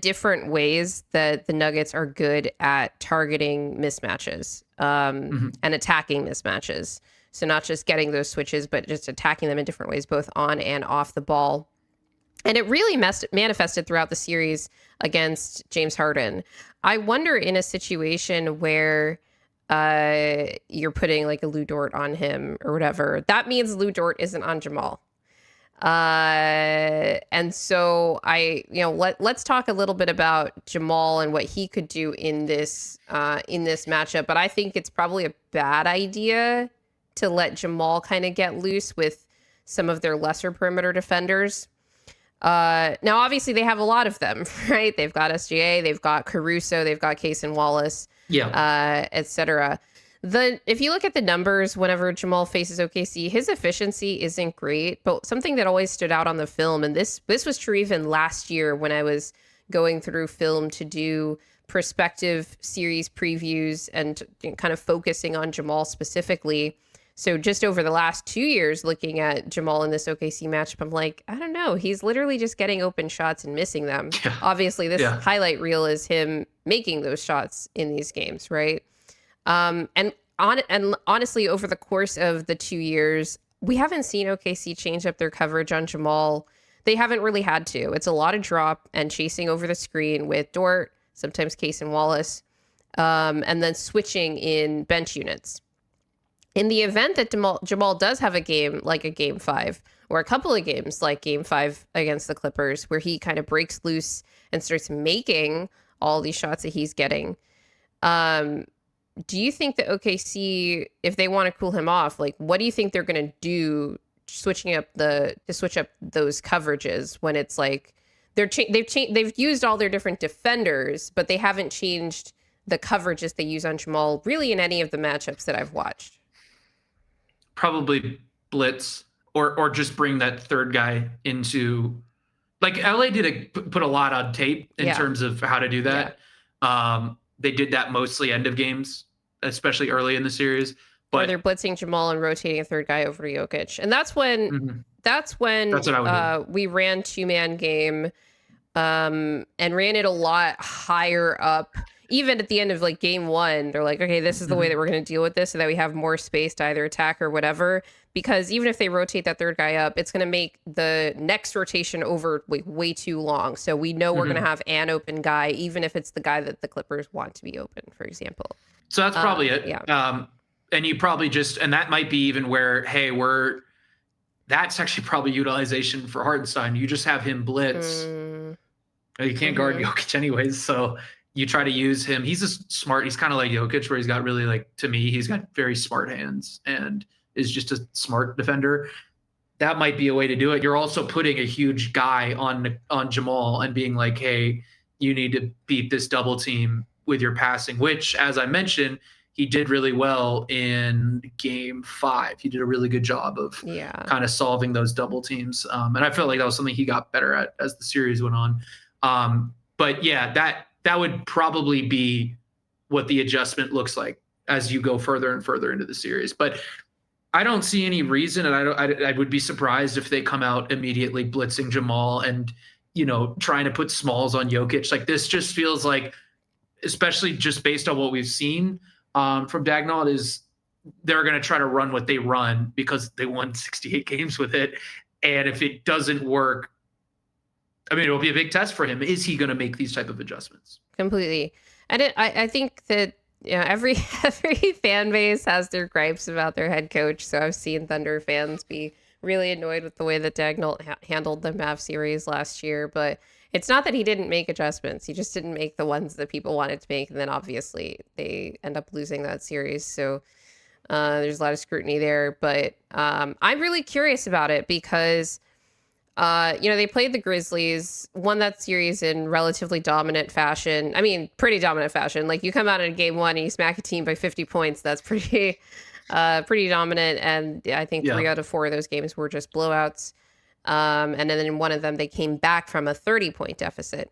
Speaker 1: different ways that the Nuggets are good at targeting mismatches and attacking mismatches. So not just getting those switches, but just attacking them in different ways, both on and off the ball. And it really manifested throughout the series against James Harden. I wonder, in a situation where you're putting like a Lou Dort on him or whatever, that means Lou Dort isn't on Jamal. And so let's talk a little bit about Jamal and what he could do in this matchup. But I think it's probably a bad idea to let Jamal kind of get loose with some of their lesser perimeter defenders. Now, obviously, they have a lot of them, right? They've got SGA, they've got Caruso, they've got Case and Wallace, etc. If you look at the numbers, whenever Jamal faces OKC, his efficiency isn't great. But something that always stood out on the film, and this was true even last year when I was going through film to do prospective series previews and kind of focusing on Jamal specifically. So just over the last 2 years, looking at Jamal in this OKC matchup, I'm like, I don't know. He's literally just getting open shots and missing them. Yeah. Obviously, this highlight reel is him making those shots in these games, right? And honestly, over the course of the 2 years, we haven't seen OKC change up their coverage on Jamal. They haven't really had to. It's a lot of drop and chasing over the screen with Dort, sometimes Case and Wallace, and then switching in bench units. In the event that Jamal does have a game like a game 5 or a couple of games like game 5 against the Clippers, where he kind of breaks loose and starts making all these shots that he's getting, do you think that OKC, if they want to cool him off, like what do you think they're going to do to switch up those coverages when it's like they've used all their different defenders, but they haven't changed the coverages they use on Jamal really in any of the matchups that I've watched.
Speaker 2: Probably blitz or just bring that third guy into, like LA put a lot on tape in terms of how to do that. Yeah. They did that mostly end of games, especially early in the series. But
Speaker 1: or they're blitzing Jamal and rotating a third guy over to Jokić. And that's when we ran 2-man game and ran it a lot higher up. Even at the end of like game 1, they're like, okay, this is the way that we're going to deal with this so that we have more space to either attack or whatever. Because even if they rotate that third guy up, it's going to make the next rotation over like way too long. So we know we're going to have an open guy, even if it's the guy that the Clippers want to be open, for example.
Speaker 2: So that's probably it.
Speaker 1: Yeah.
Speaker 2: And you probably and that might be even where, hey, that's actually probably utilization for Hartenstein. You just have him blitz. You can't guard Jokić anyways, so you try to use him. He's he's kind of like Jokić, where he's got really, like, to me, he's got very smart hands and is just a smart defender. That might be a way to do it. You're also putting a huge guy on Jamal and being like, hey, you need to beat this double team with your passing, which, as I mentioned, he did really well in game 5. He did a really good job of kind of solving those double teams. And I felt like that was something he got better at as the series went on. But yeah, that would probably be what the adjustment looks like as you go further and further into the series. But I don't see any reason, and I would be surprised if they come out immediately blitzing Jamal and, trying to put smalls on Jokić. Like, this just feels like, especially just based on what we've seen from Dagnall, is they're going to try to run what they run because they won 68 games with it. And if it doesn't work, I mean, it'll be a big test for him. Is he going to make these type of adjustments?
Speaker 1: Completely. I think that every fan base has their gripes about their head coach. So I've seen Thunder fans be really annoyed with the way that Dagnall handled the Mavs series last year. But it's not that he didn't make adjustments. He just didn't make the ones that people wanted to make. And then obviously they end up losing that series. So there's a lot of scrutiny there. But I'm really curious about it because they played the Grizzlies, won that series in relatively dominant fashion. I mean, pretty dominant fashion. Like, you come out in game 1 and you smack a team by 50 points. That's pretty dominant. And I think 3 out of 4 of those games were just blowouts. And then in one of them, they came back from a 30-point deficit.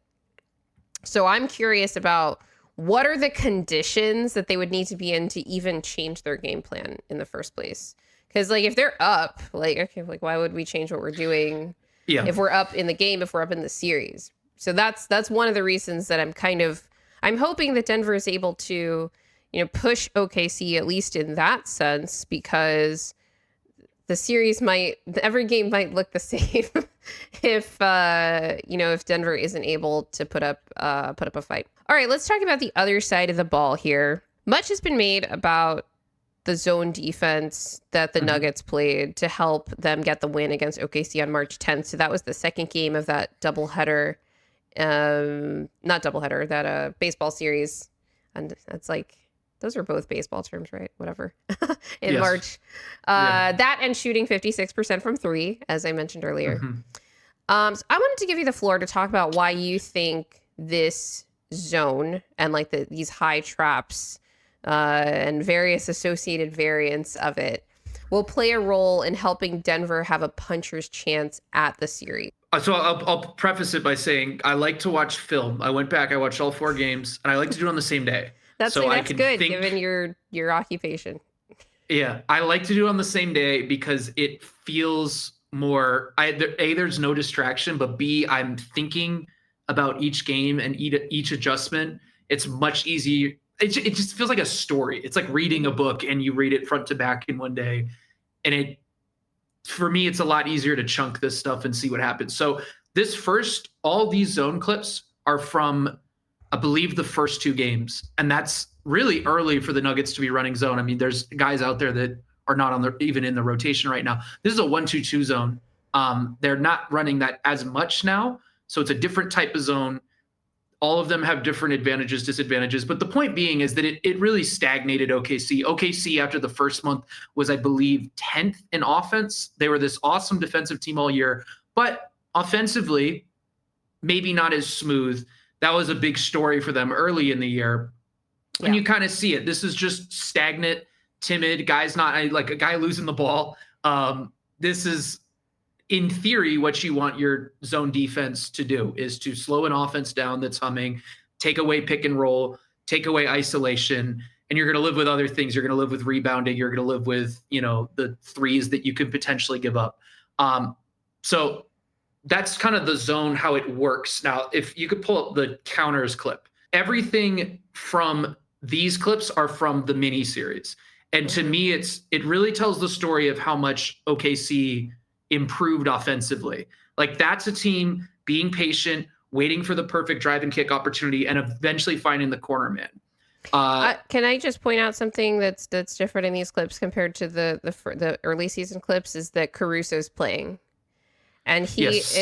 Speaker 1: So I'm curious about what are the conditions that they would need to be in to even change their game plan in the first place? Because, like, if they're up, like, okay, like, why would we change what we're doing? Yeah. If we're up in the game, if we're up in the series. So that's one of the reasons that I'm hoping that Denver is able to, push OKC at least in that sense, because the series every game might look the same if Denver isn't able to put up a fight. All right, let's talk about the other side of the ball here. Much has been made about the zone defense that the Nuggets played to help them get the win against OKC on March 10th. So that was the second game of that doubleheader, not doubleheader, that baseball series. And that's like, those are both baseball terms, right? Whatever. In March. That and shooting 56% from 3, as I mentioned earlier. So I wanted to give you the floor to talk about why you think this zone and like these high traps and various associated variants of it will play a role in helping Denver have a puncher's chance at the series.
Speaker 2: So I'll preface it by saying I like to watch film. I went back, I watched all 4 games, and I like to do it on the same day.
Speaker 1: That's good, given your occupation.
Speaker 2: Yeah, I like to do it on the same day because it feels more, there's no distraction, but B, I'm thinking about each game and each adjustment. It's much easier. It just feels like a story. It's like reading a book and you read it front to back in one day. And for me, it's a lot easier to chunk this stuff and see what happens. So all these zone clips are from, I believe, the first 2 games. And that's really early for the Nuggets to be running zone. I mean, there's guys out there that are not even in the rotation right now. This is a 1-2-2 zone. They're not running that as much now. So it's a different type of zone. All of them have different advantages, disadvantages. But the point being is that it really stagnated OKC. OKC, after the first month, was, I believe, 10th in offense. They were this awesome defensive team all year. But offensively, maybe not as smooth. That was a big story for them early in the year. Yeah. And you kind of see it. This is just stagnant, timid. Guy's not like a guy losing the ball. This is, in theory, what you want your zone defense to do, is to slow an offense down that's humming, take away pick and roll, take away isolation, and you're going to live with other things. You're going to live with rebounding. You're going to live with, the threes that you could potentially give up. So that's kind of the zone, how it works. Now, if you could pull up the counters clip, everything from these clips are from the mini series. And to me, it really tells the story of how much OKC improved offensively. Like, that's a team being patient, waiting for the perfect drive and kick opportunity, and eventually finding the corner man.
Speaker 1: Can I just point out something that's different in these clips compared to the early season clips, is that Caruso's playing. And he is,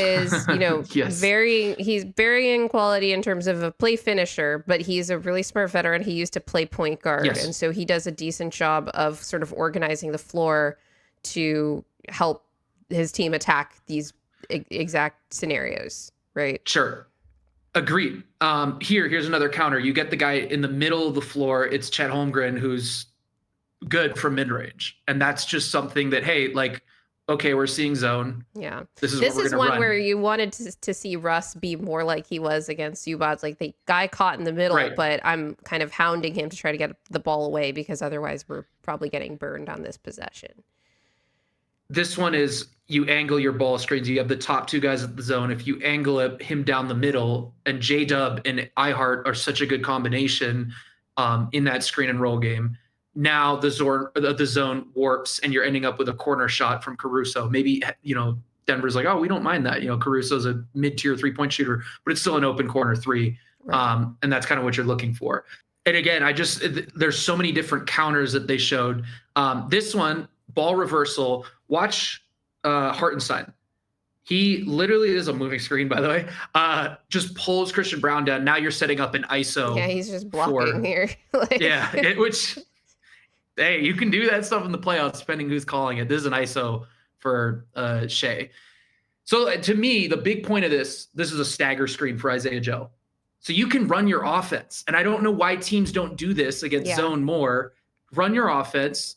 Speaker 1: he's varying quality in terms of a play finisher, but he's a really smart veteran. He used to play point guard. Yes. And so he does a decent job of sort of organizing the floor to help his team attack these exact scenarios, right?
Speaker 2: Sure. Agreed. Here's another counter. You get the guy in the middle of the floor. It's Chet Holmgren, who's good from mid-range. And that's just something that, hey, like, okay, we're seeing zone.
Speaker 1: Yeah.
Speaker 2: This is
Speaker 1: one
Speaker 2: run.
Speaker 1: Where you wanted to see Russ be more like he was against Zubac, like the guy caught in the middle, right. But I'm kind of hounding him to try to get the ball away, because otherwise we're probably getting burned on this possession.
Speaker 2: This one is, you angle your ball screens. You have the top two guys at the zone. If you angle him down the middle, and JDub and iHeart are such a good combination in that screen and roll game. Now the zone warps, and you're ending up with a corner shot from Caruso. Maybe, Denver's like, oh, we don't mind that. Caruso's a mid-tier 3-point shooter, but it's still an open corner three. Right. And that's kind of what you're looking for. And again, there's so many different counters that they showed. This one, ball reversal. Watch Hartenstein. He literally is a moving screen, by the way. Just pulls Christian Braun down. Now you're setting up an ISO.
Speaker 1: Yeah, he's just blocking here.
Speaker 2: Which, hey, you can do that stuff in the playoffs, depending who's calling it. This is an ISO for Shea. So to me, the big point of this is a stagger screen for Isaiah Joe. So you can run your offense. And I don't know why teams don't do this against zone more. Run your offense.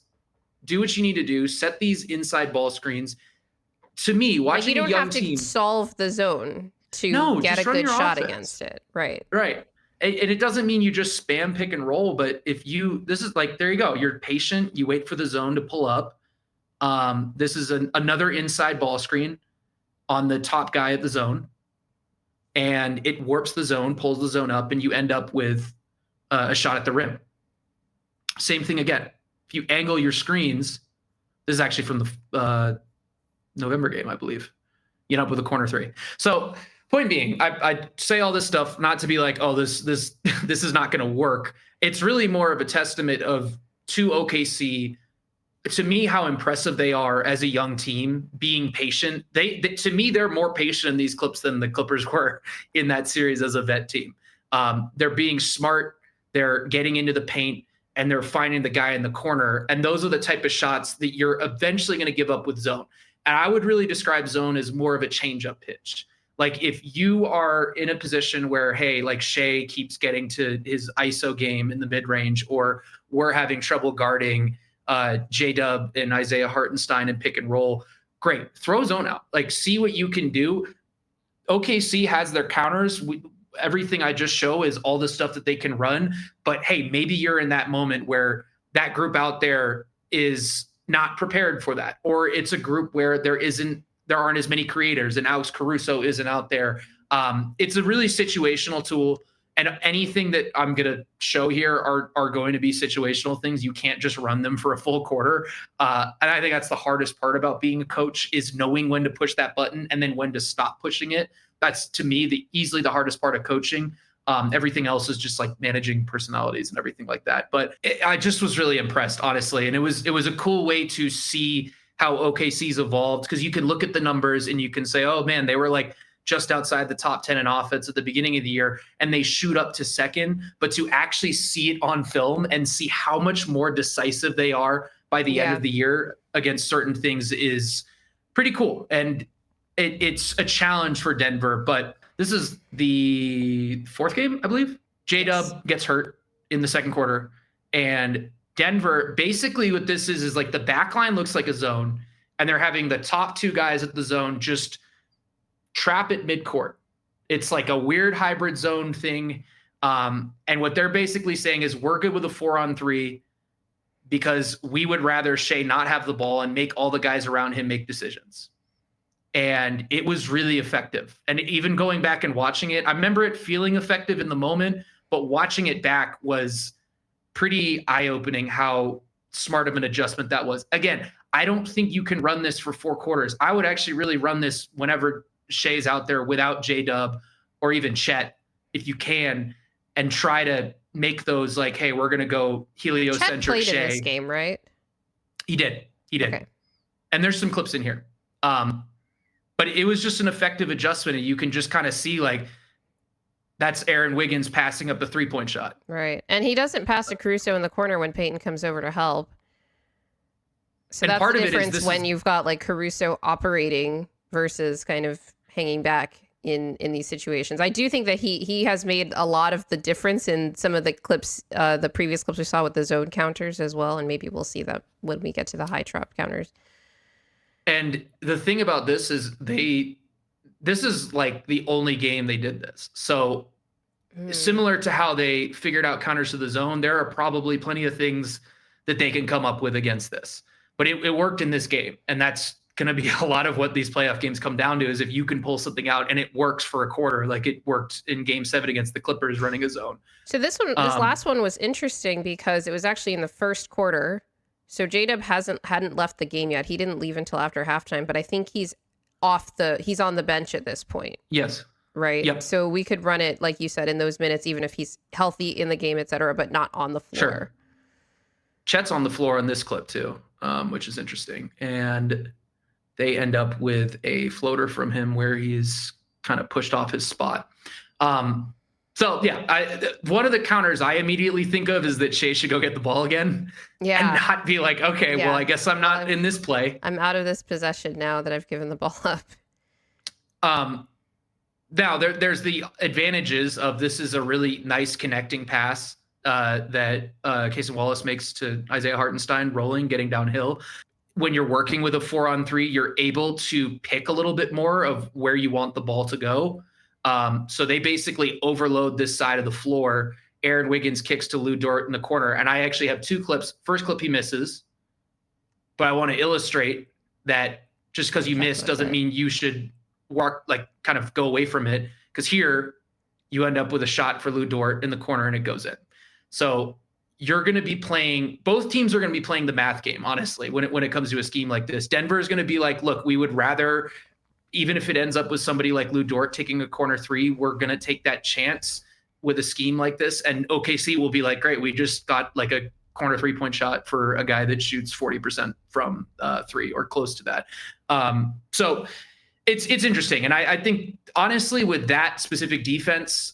Speaker 2: Do what you need to do. Set these inside ball screens. To me, watching a young team,
Speaker 1: you don't have to solve the zone to get a good shot against it. Right.
Speaker 2: Right. And it doesn't mean you just spam pick and roll, but this is like, there you go. You're patient. You wait for the zone to pull up. This is another inside ball screen on the top guy at the zone. And it warps the zone, pulls the zone up, and you end up with a shot at the rim. Same thing again. If you angle your screens, this is actually from the November game, I believe. You end up with a corner three. So point being, I say all this stuff not to be like, oh, this is not going to work. It's really more of a testament to OKC, to me, how impressive they are as a young team, being patient. To me, they're more patient in these clips than the Clippers were in that series as a vet team. They're being smart. They're getting into the paint, and they're finding the guy in the corner. And those are the type of shots that you're eventually going to give up with zone. And I would really describe zone as more of a change-up pitch. Like, if you are in a position where, hey, like Shea keeps getting to his ISO game in the mid-range, or we're having trouble guarding JDub and Isaiah Hartenstein and pick and roll, great. Throw zone out. Like, see what you can do. OKC has their counters. Everything I just show is all the stuff that they can run. But, hey, maybe you're in that moment where that group out there is not prepared for that, or it's a group where there aren't as many creators, and Alex Caruso isn't out there. It's a really situational tool, and anything that I'm going to show here are going to be situational things. You can't just run them for a full quarter. And I think that's the hardest part about being a coach, is knowing when to push that button and then when to stop pushing it. That's, to me, easily the hardest part of coaching. Everything else is just like managing personalities and everything like that. But I just was really impressed, honestly. And it was a cool way to see how OKC's evolved, because you can look at the numbers and you can say, oh man, they were like just outside the top 10 in offense at the beginning of the year, and they shoot up to second. But to actually see it on film and see how much more decisive they are by the end of the year against certain things is pretty cool. And it's a challenge for Denver, but this is the fourth game, I believe. JDub gets hurt in the second quarter, and Denver, basically what this is like the back line looks like a zone, and they're having the top two guys at the zone just trap at midcourt. It's like a weird hybrid zone thing. And what they're basically saying is we're good with a 4-on-3 because we would rather Shai not have the ball and make all the guys around him make decisions. And it was really effective. And even going back and watching it, I remember it feeling effective in the moment, but watching it back was pretty eye-opening how smart of an adjustment that was. Again, I don't think you can run this for 4 quarters. I would actually really run this whenever Shai's out there without JDub or even Chet, if you can, and try to make those like, hey, we're going to go heliocentric
Speaker 1: Chet played
Speaker 2: Shai.
Speaker 1: in this game, right?
Speaker 2: He did.
Speaker 1: Okay.
Speaker 2: And there's some clips in here. But it was just an effective adjustment, and you can just kind of see like that's Aaron Wiggins passing up the 3-point shot.
Speaker 1: Right. And he doesn't pass to Caruso in the corner when Peyton comes over to help. So that's the difference when you've got like Caruso operating versus kind of hanging back in these situations. I do think that he has made a lot of the difference in some of the clips, the previous clips we saw with the zone counters as well. And maybe we'll see that when we get to the high trap counters.
Speaker 2: And the thing about this is this is like the only game they did this. So similar to how they figured out counters to the zone, there are probably plenty of things that they can come up with against this. But it worked in this game. And that's going to be a lot of what these playoff games come down to, is if you can pull something out and it works for a quarter, like it worked in game 7 against the Clippers running a zone.
Speaker 1: So this last one was interesting because it was actually in the first quarter. So JDub hadn't left the game yet. He didn't leave until after halftime, but I think he's on the bench at this point.
Speaker 2: Yes.
Speaker 1: Right.
Speaker 2: Yep.
Speaker 1: So we could run it, like you said, in those minutes, even if he's healthy in the game, et cetera, but not on the floor.
Speaker 2: Sure. Chet's on the floor in this clip too, which is interesting. And they end up with a floater from him where he's kind of pushed off his spot. So yeah, one of the counters I immediately think of is that Shai should go get the ball again, and not be like, okay, well, I guess I'm not in this play.
Speaker 1: I'm out of this possession now that I've given the ball up.
Speaker 2: Now there's the advantages of this is a really nice connecting pass that Casey Wallace makes to Isaiah Hartenstein rolling, getting downhill. When you're working with a 4-on-3, you're able to pick a little bit more of where you want the ball to go. So they basically overload this side of the floor. Aaron Wiggins kicks to Lou Dort in the corner. And I actually have 2 clips. First clip, he misses. But I want to illustrate that just because you miss doesn't mean you should kind of go away from it. Because here you end up with a shot for Lou Dort in the corner and it goes in. So you're going to be playing, both teams are going to be playing the math game, honestly, when it comes to a scheme like this. Denver is going to be like, look, we would rather, even if it ends up with somebody like Lou Dort taking a corner 3, we're going to take that chance with a scheme like this. And OKC will be like, great, we just got like a corner 3-point shot for a guy that shoots 40% from 3 or close to that. So it's interesting. And I think, honestly, with that specific defense,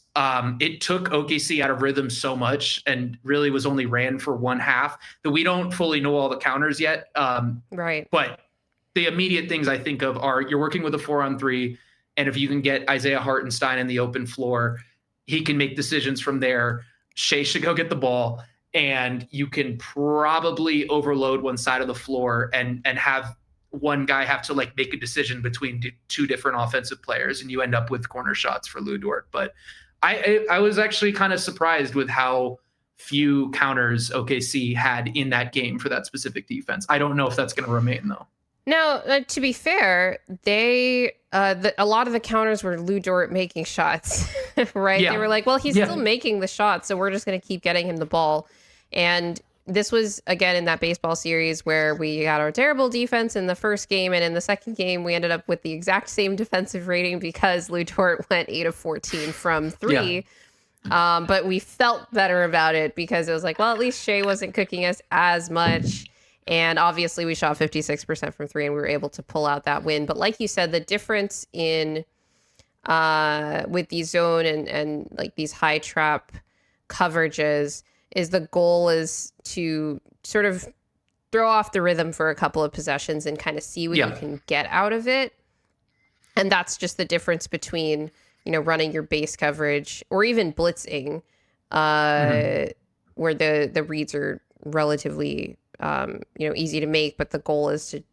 Speaker 2: it took OKC out of rhythm so much and really was only ran for 1 half that we don't fully know all the counters yet.
Speaker 1: Right.
Speaker 2: But the immediate things I think of are you're working with a 4-on-3, and if you can get Isaiah Hartenstein in the open floor, he can make decisions from there. Shai should go get the ball, and you can probably overload one side of the floor and have one guy have to like make a decision between 2 different offensive players, and you end up with corner shots for Lou Dort. But I was actually kind of surprised with how few counters OKC had in that game for that specific defense. I don't know if that's going to remain though.
Speaker 1: Now, to be fair, a lot of the counters were Lou Dort making shots, right?
Speaker 2: Yeah.
Speaker 1: They were like, well, he's still making the shots, so we're just going to keep getting him the ball. And this was, again, in that baseball series where we got our terrible defense in the first game, and in the second game, we ended up with the exact same defensive rating because Lou Dort went 8 of 14 from 3. Yeah. But we felt better about it because it was like, well, at least Shai wasn't cooking us as much. And obviously we shot 56% from 3 and we were able to pull out that win. But like you said, the difference in with the zone and like these high trap coverages is the goal is to sort of throw off the rhythm for a couple of possessions and kind of see what you can get out of it. And that's just the difference between running your base coverage or even blitzing, where the reads are relatively, easy to make, but the goal is to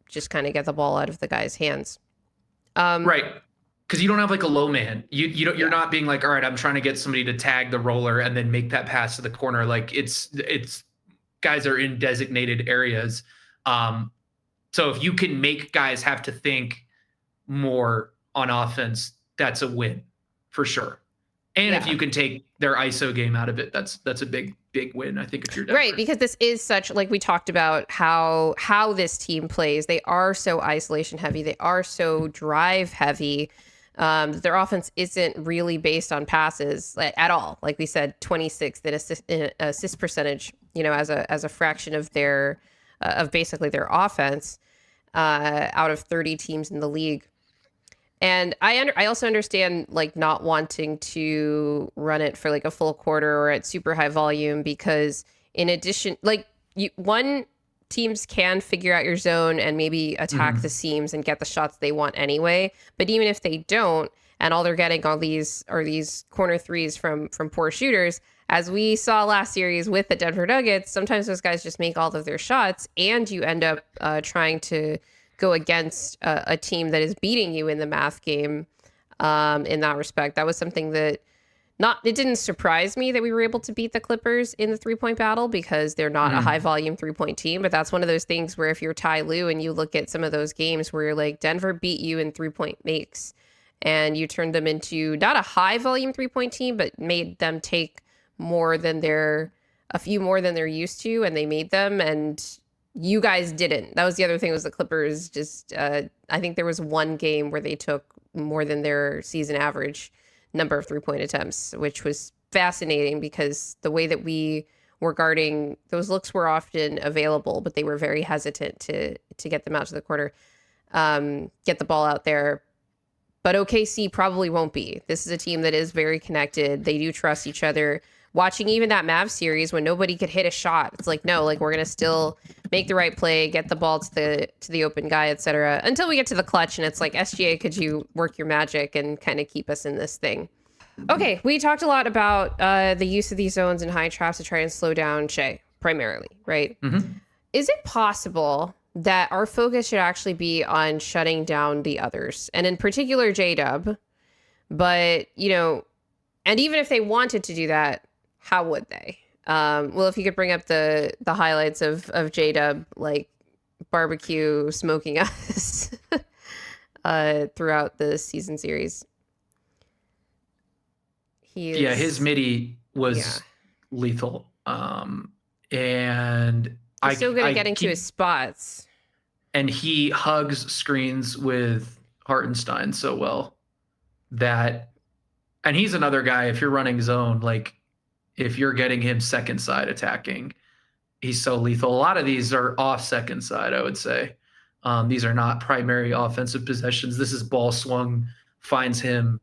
Speaker 1: just kind of get the ball out of the guy's hands.
Speaker 2: Right. Because you don't have like a low man. You're not being like, all right, I'm trying to get somebody to tag the roller and then make that pass to the corner. Like it's guys are in designated areas. So if you can make guys have to think more on offense, that's a win for sure. And if you can take their ISO game out of it, that's a big win, I think, if you're Denver.
Speaker 1: Right, because this is such, like we talked about how this team plays. They are so isolation heavy. They are so drive heavy. Their offense isn't really based on passes at all. Like we said, 26th in assist percentage, as a fraction of their of basically their offense out of 30 teams in the league. And I also understand like not wanting to run it for like a full quarter or at super high volume, because in addition, like teams can figure out your zone and maybe attack the seams and get the shots they want anyway. But even if they don't, and all they're getting are these corner threes from poor shooters, as we saw last series with the Denver Nuggets, sometimes those guys just make all of their shots, and you end up trying to go against a team that is beating you in the math game. In that respect, that was something that it didn't surprise me that we were able to beat the Clippers in the 3-point battle, because they're not a high volume 3-point team. But that's one of those things where if you're Ty Lue and you look at some of those games where you're like, Denver beat you in 3-point makes, and you turned them into not a high volume 3-point team, but made them take a few more than they're used to, and they made them, and you guys didn't. That was the other thing, was the Clippers just, I think there was one game where they took more than their season average number of 3-point attempts, which was fascinating, because the way that we were guarding, those looks were often available, but they were very hesitant to get them out to the corner, get the ball out there. But OKC probably won't be. This is a team that is very connected. They do trust each other. Watching even that Mavs series when nobody could hit a shot, it's like, no, like we're gonna still make the right play, get the ball to the open guy, etc. Until we get to the clutch, and it's like, SGA, could you work your magic and kind of keep us in this thing? Okay, we talked a lot about the use of these zones and high traps to try and slow down Shea, primarily, right? Is it possible that our focus should actually be on shutting down the others, and in particular JDub? But and even if they wanted to do that, how would they? Well, if you could bring up the highlights of JDub, like barbecue smoking us throughout the season series.
Speaker 2: His midi was lethal. And
Speaker 1: he's still going to get into his spots.
Speaker 2: And he hugs screens with Hartenstein so well that, and he's another guy, if you're running zone, like if you're getting him second side attacking, he's so lethal. A lot of these are off second side, I would say. These are not primary offensive possessions. This is ball swung, finds him.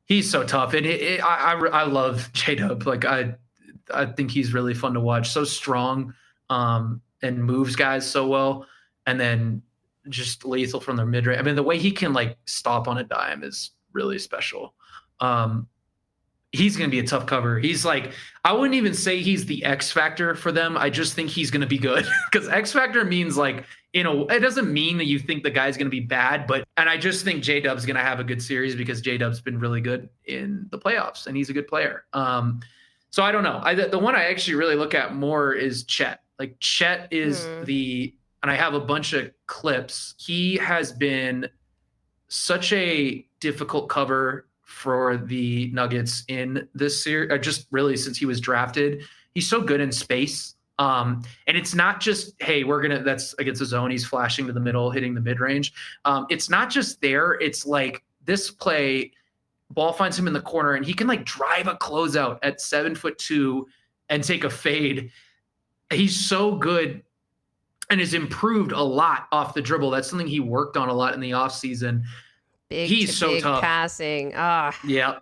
Speaker 2: He's so tough. And I love JDub. Like I think he's really fun to watch. So strong, and moves guys so well. And then just lethal from the mid-range. I mean, the way he can like stop on a dime is really special. He's going to be a tough cover. He's like, I wouldn't even say he's the X factor for them. I just think he's going to be good, because X factor means like, it doesn't mean that you think the guy's going to be bad, and I just think JDub's going to have a good series, because JDub's been really good in the playoffs and he's a good player. So I don't know. The one I actually really look at more is Chet. Like Chet is and I have a bunch of clips. He has been such a difficult cover for the Nuggets in this series, just really since he was drafted. He's so good in space. And it's not just, hey, that's against the zone, he's flashing to the middle, hitting the mid-range. It's not just there. It's like this play, ball finds him in the corner, and he can like drive a closeout at 7'2" and take a fade. He's so good and has improved a lot off the dribble. That's something he worked on a lot in the offseason. He's so tough.
Speaker 1: Passing.
Speaker 2: Yeah.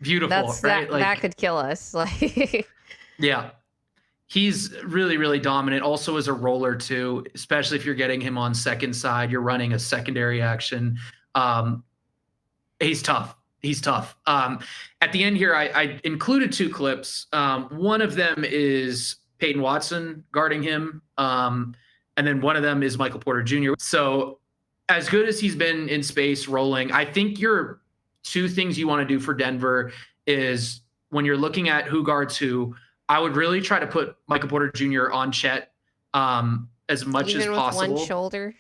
Speaker 2: Beautiful. Right?
Speaker 1: That could kill us. Like,
Speaker 2: yeah. He's really, really dominant. Also as a roller too, especially if you're getting him on second side, you're running a secondary action. He's tough. He's tough. At the end here, I included 2 clips. One of them is Peyton Watson guarding him, and then one of them is Michael Porter Jr. So, as good as he's been in space rolling, I think your 2 things you want to do for Denver is when you're looking at who guards who, I would really try to put Michael Porter Jr. on Chet as much
Speaker 1: Even
Speaker 2: as
Speaker 1: with
Speaker 2: possible.
Speaker 1: one shoulder?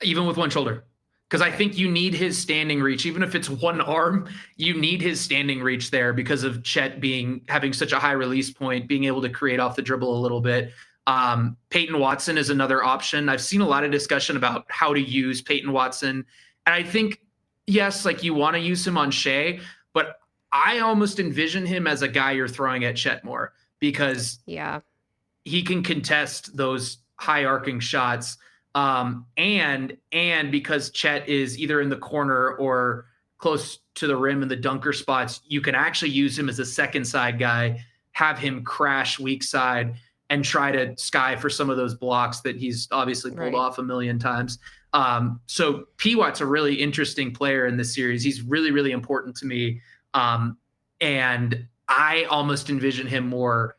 Speaker 2: Even with one shoulder. Because I think you need his standing reach, even if it's one arm, you need his standing reach there because of Chet having such a high release point, being able to create off the dribble a little bit. Peyton Watson is another option. I've seen a lot of discussion about how to use Peyton Watson. And I think, yes, like you want to use him on Shea, but I almost envision him as a guy you're throwing at Chet more because he can contest those high arcing shots. And because Chet is either in the corner or close to the rim in the dunker spots, you can actually use him as a second side guy, have him crash weak side and try to sky for some of those blocks that he's obviously pulled off a million times. So P-Watt's a really interesting player in this series. He's really, really important to me. And I almost envision him more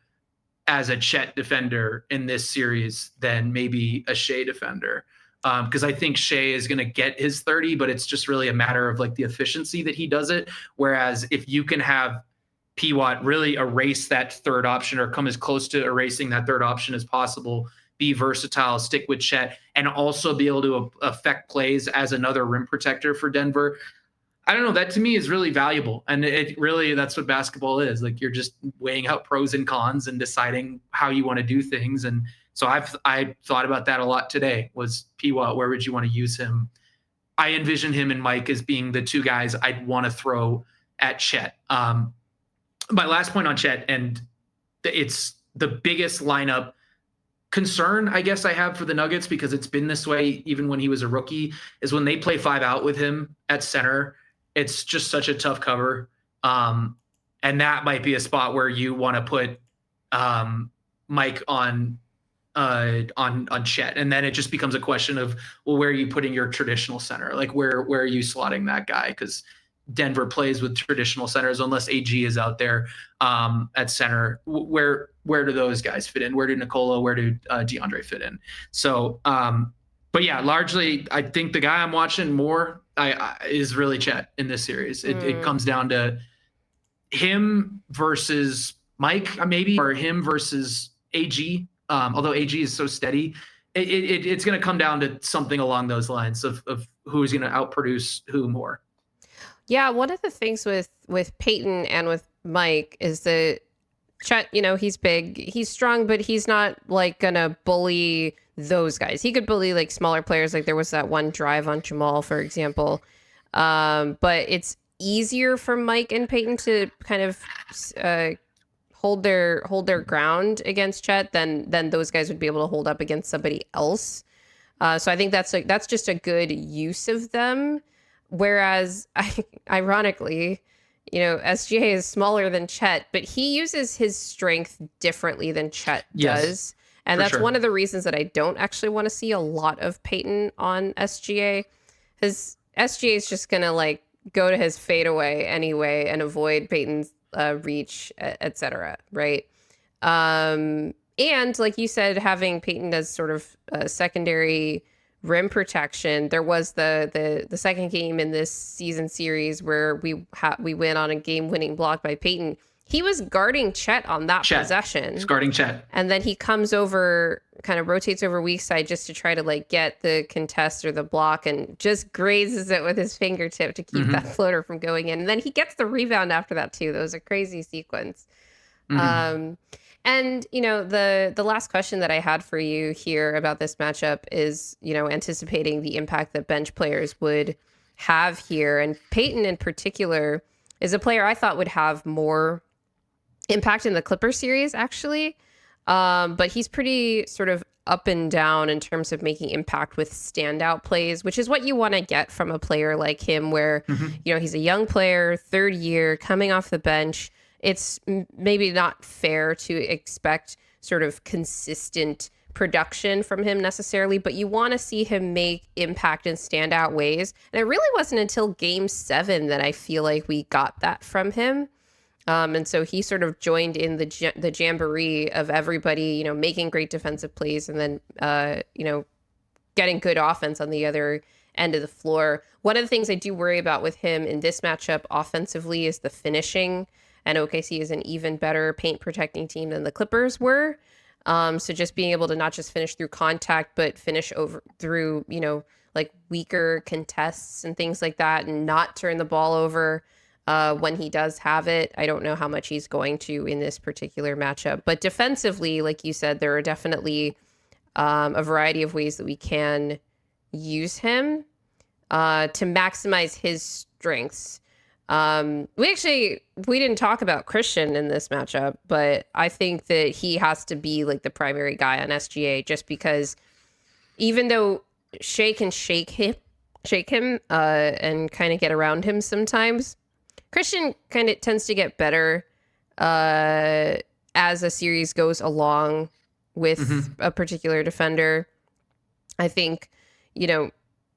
Speaker 2: as a Chet defender in this series than maybe a Shea defender. Because I think Shea is going to get his 30, but it's just really a matter of like the efficiency that he does it. Whereas if you can have P-Watt really erase that third option or come as close to erasing that third option as possible, be versatile, stick with Chet, and also be able to affect plays as another rim protector for Denver. I don't know. That to me is really valuable. And it really, that's what basketball is. Like you're just weighing out pros and cons and deciding how you want to do things. And so I thought about that a lot today was P-Watt, where would you want to use him? I envision him and Mike as being the 2 guys I'd want to throw at Chet. My last point on Chet, and it's the biggest lineup concern I guess I have for the Nuggets because it's been this way even when he was a rookie, is when they play 5 out with him at center. It's just such a tough cover. And that might be a spot where you want to put Mike on Chet. And then it just becomes a question of, well, where are you putting your traditional center? Like where are you slotting that guy? Because Denver plays with traditional centers unless AG is out there at center. Where do those guys fit in? Where do Nikola, where do DeAndre fit in? So, but yeah, largely, I think the guy I'm watching more is really Chet in this series. It comes down to him versus Mike, maybe, or him versus AG. Although AG is so steady, it's going to come down to something along those lines of who's going to outproduce who more.
Speaker 1: Yeah, one of the things with Peyton and with Mike is that Chet, he's big, he's strong, but he's not like gonna bully those guys. He could bully like smaller players, like there was that one drive on Jamal, for example. But it's easier for Mike and Peyton to kind of hold their ground against Chet than those guys would be able to hold up against somebody else. So I think that's just a good use of them. Whereas, ironically, SGA is smaller than Chet, but he uses his strength differently than Chet does. And that's one of the reasons that I don't actually want to see a lot of Peyton on SGA. Because SGA is just going to like go to his fadeaway anyway and avoid Peyton's reach, etc. Right? And like you said, having Peyton as sort of secondary rim protection. There was the second game in this season series where we win on a game-winning block by Peyton. He was guarding Chet on that possession.
Speaker 2: He's guarding Chet.
Speaker 1: And then he comes over, kind of rotates over weak side just to try to like get the contest or the block and just grazes it with his fingertip to keep that floater from going in. And then he gets the rebound after that too. That was a crazy sequence. And, the last question that I had for you here about this matchup is, anticipating the impact that bench players would have here. And Peyton in particular is a player I thought would have more impact in the Clippers series, actually. But he's pretty sort of up and down in terms of making impact with standout plays, which is what you want to get from a player like him, where, he's a young player, 3rd year, coming off the bench. It's maybe not fair to expect sort of consistent production from him necessarily, but you want to see him make impact in standout ways. And it really wasn't until game 7 that I feel like we got that from him. And so he sort of joined in the jamboree of everybody, you know, making great defensive plays and then, you know, getting good offense on the other end of the floor. One of the things I do worry about with him in this matchup offensively is the finishing. And OKC is an even better paint protecting team than the Clippers were. So just being able to not just finish through contact, but finish over through, you know, like weaker contests and things like that, and not turn the ball over when he does have it. I don't know how much he's going to in this particular matchup. But defensively, like you said, there are definitely a variety of ways that we can use him to maximize his strengths. We didn't talk about Christian in this matchup, but I think that he has to be like the primary guy on SGA, just because even though Shea can shake him and kind of get around him sometimes, Christian kind of tends to get better as a series goes along with a particular defender. I think, you know,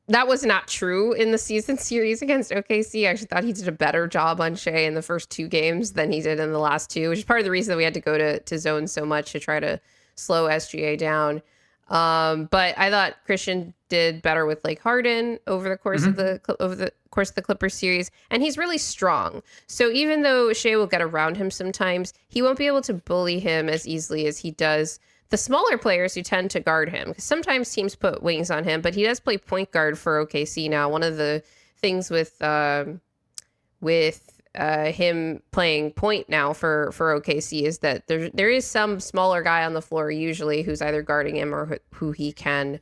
Speaker 1: that was not true in the season series against OKC. I actually thought he did a better job on Shea in the first 2 games than he did in the last 2, which is part of the reason that we had to go to zone so much to try to slow SGA down. But I thought Christian did better with like Harden over the course of the Clippers series, and he's really strong. So even though Shea will get around him sometimes, he won't be able to bully him as easily as he does the smaller players who tend to guard him. Because sometimes teams put wings on him, but he does play point guard for OKC now. One of the things with him playing point now for OKC is that there is some smaller guy on the floor usually who's either guarding him or who he can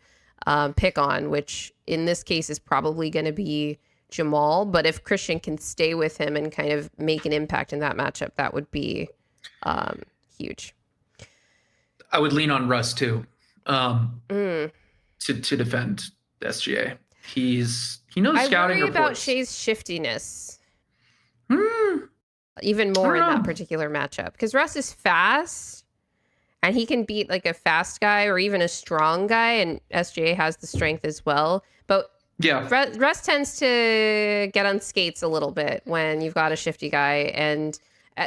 Speaker 1: pick on, which in this case is probably going to be Jamal. But if Christian can stay with him and kind of make an impact in that matchup, that would be huge.
Speaker 2: I would lean on Russ too, to defend SGA. He knows scouting reports.
Speaker 1: I worry about Shea's shiftiness. Even more in that particular matchup, because Russ is fast and he can beat like a fast guy or even a strong guy, and SGA has the strength as well. But yeah, Russ tends to get on skates a little bit when you've got a shifty guy, and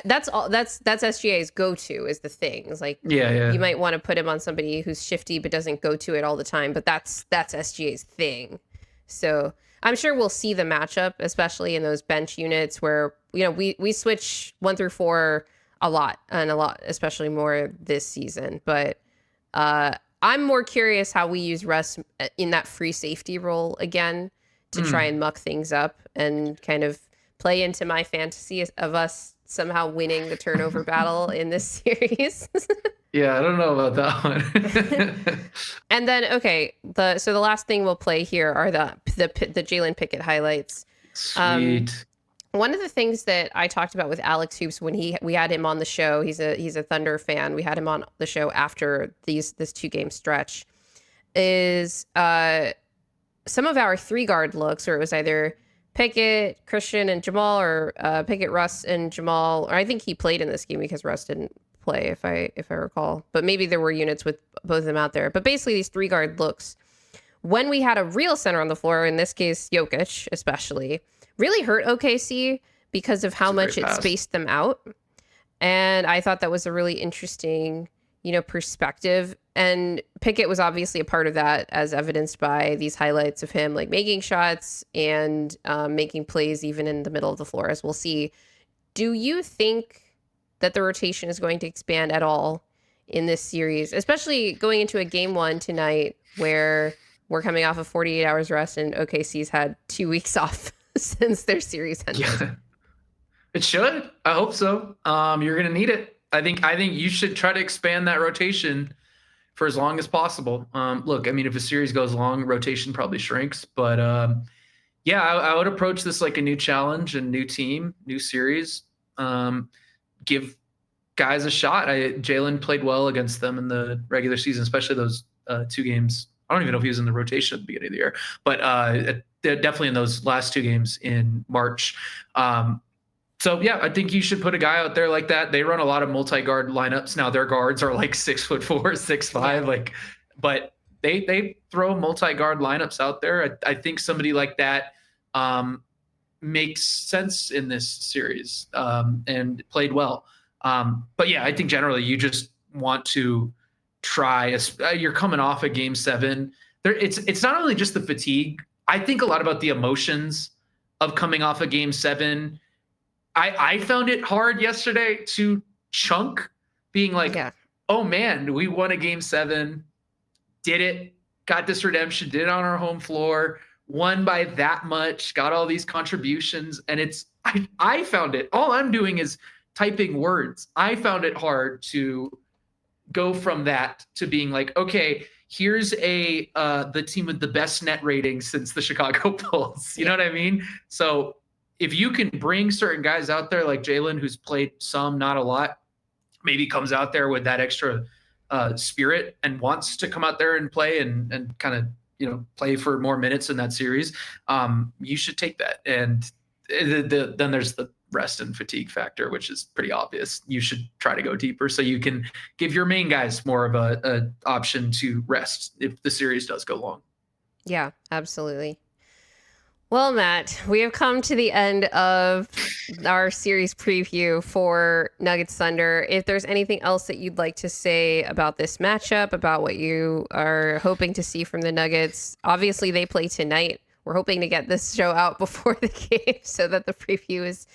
Speaker 1: that's SGA's go-to is the thing. It's like, you might want to put him on somebody who's shifty but doesn't go to it all the time, but that's SGA's thing. So I'm sure we'll see the matchup, especially in those bench units where, you know, we switch 1 through 4 a lot, especially more this season. But I'm more curious how we use Russ in that free safety role again to try and muck things up and kind of play into my fantasy of us somehow winning the turnover battle in this series.
Speaker 2: Yeah, I don't know about that one.
Speaker 1: And then, okay, so the last thing we'll play here are the Jalen Pickett highlights.
Speaker 2: Sweet.
Speaker 1: One of the things that I talked about with Alex Hoops when we had him on the show, he's a Thunder fan. We had him on the show after this 2-game stretch, is some of our 3-guard looks, or it was either Pickett, Christian, and Jamal, or Pickett, Russ, and Jamal. Or I think he played in this game because Russ didn't play, if I recall. But maybe there were units with both of them out there. But basically, these 3-guard looks, when we had a real center on the floor, in this case, Jokić especially, really hurt OKC because of how much it spaced them out. And I thought that was a really interesting, you know, perspective. And Pickett was obviously a part of that, as evidenced by these highlights of him like making shots and making plays even in the middle of the floor, as we'll see. Do you think that the rotation is going to expand at all in this series, especially going into a game 1 tonight where we're coming off of 48 hours rest and OKC's had 2 weeks off since their series ended? Yeah.
Speaker 2: It should. I hope so. You're going to need it. I think you should try to expand that rotation for as long as possible. Look, I mean, if a series goes long, rotation probably shrinks. But yeah, I would approach this like a new challenge and new team, new series. Give guys a shot. Jalen played well against them in the regular season, especially those 2 games. I don't even know if he was in the rotation at the beginning of the year, but definitely in those last 2 games in March. So yeah, I think you should put a guy out there like that. They run a lot of multi-guard lineups now. Their guards are like 6'4", 6'5", like, but they throw multi-guard lineups out there. I think somebody like that makes sense in this series and played well. But yeah, I think generally you just want to try. You're coming off a game 7. It's not only just the fatigue. I think a lot about the emotions of coming off a game 7. I found it hard yesterday to chunk, being like, oh man, we won a game 7, did it, got this redemption, did it on our home floor, won by that much, got all these contributions. And I found it, all I'm doing is typing words. I found it hard to go from that to being like, okay, here's the team with the best net rating since the Chicago Bulls. You know what I mean? So if you can bring certain guys out there like Jalen, who's played some, not a lot, maybe comes out there with that extra spirit and wants to come out there and play and kind of, play for more minutes in that series, you should take that. And then there's the rest and fatigue factor, which is pretty obvious. You should try to go deeper so you can give your main guys more of a option to rest if the series does go long.
Speaker 1: Yeah, absolutely. Well, Matt, we have come to the end of our series preview for Nuggets Thunder. If there's anything else that you'd like to say about this matchup, about what you are hoping to see from the Nuggets, obviously they play tonight. We're hoping to get this show out before the game so that the preview is,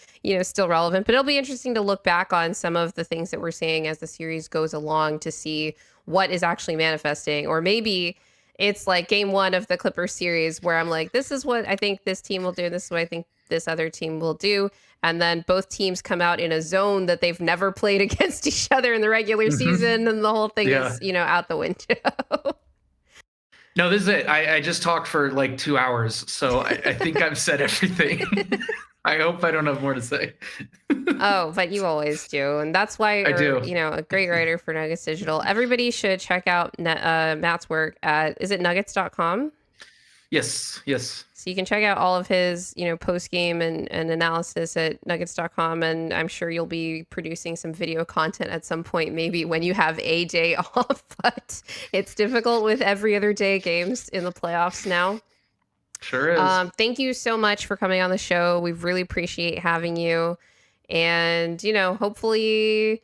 Speaker 1: still relevant. But it'll be interesting to look back on some of the things that we're seeing as the series goes along to see what is actually manifesting, or maybe it's like game 1 of the Clippers series where I'm like, this is what I think this team will do. This is what I think this other team will do. And then both teams come out in a zone that they've never played against each other in the regular season. And the whole thing is, out the window.
Speaker 2: No, this is it. I just talked for like 2 hours. So I think I've said everything. I hope I don't have more to say.
Speaker 1: Oh, but you always do. And that's why you're, a great writer for Nuggets Digital. Everybody should check out Matt's work at, is it nuggets.com?
Speaker 2: Yes.
Speaker 1: So you can check out all of his, post-game and analysis at nuggets.com. And I'm sure you'll be producing some video content at some point, maybe when you have a day off. But it's difficult with every other day games in the playoffs now.
Speaker 2: Sure is.
Speaker 1: Thank you so much for coming on the show. We really appreciate having you. And, hopefully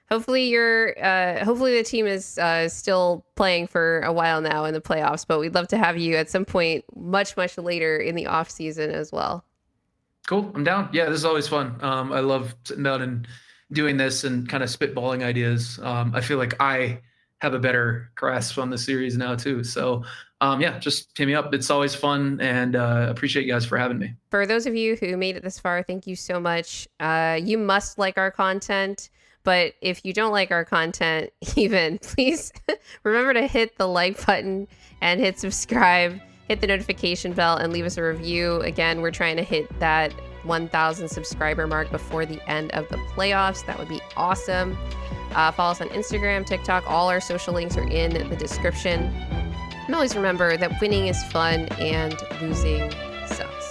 Speaker 1: the team is still playing for a while now in the playoffs, but we'd love to have you at some point much, much later in the off season as well.
Speaker 2: Cool. I'm down. Yeah, this is always fun. I love sitting down and doing this and kind of spitballing ideas. I feel like I have a better grasp on the series now too. So just hit me up. It's always fun, and appreciate you guys for having me.
Speaker 1: For those of you who made it this far, thank you so much. You must like our content. But if you don't like our content, please remember to hit the like button and hit subscribe, hit the notification bell, and leave us a review. Again, we're trying to hit that 1,000 subscriber mark before the end of the playoffs. That would be awesome. Follow us on Instagram, TikTok. All our social links are in the description. And always remember that winning is fun and losing sucks.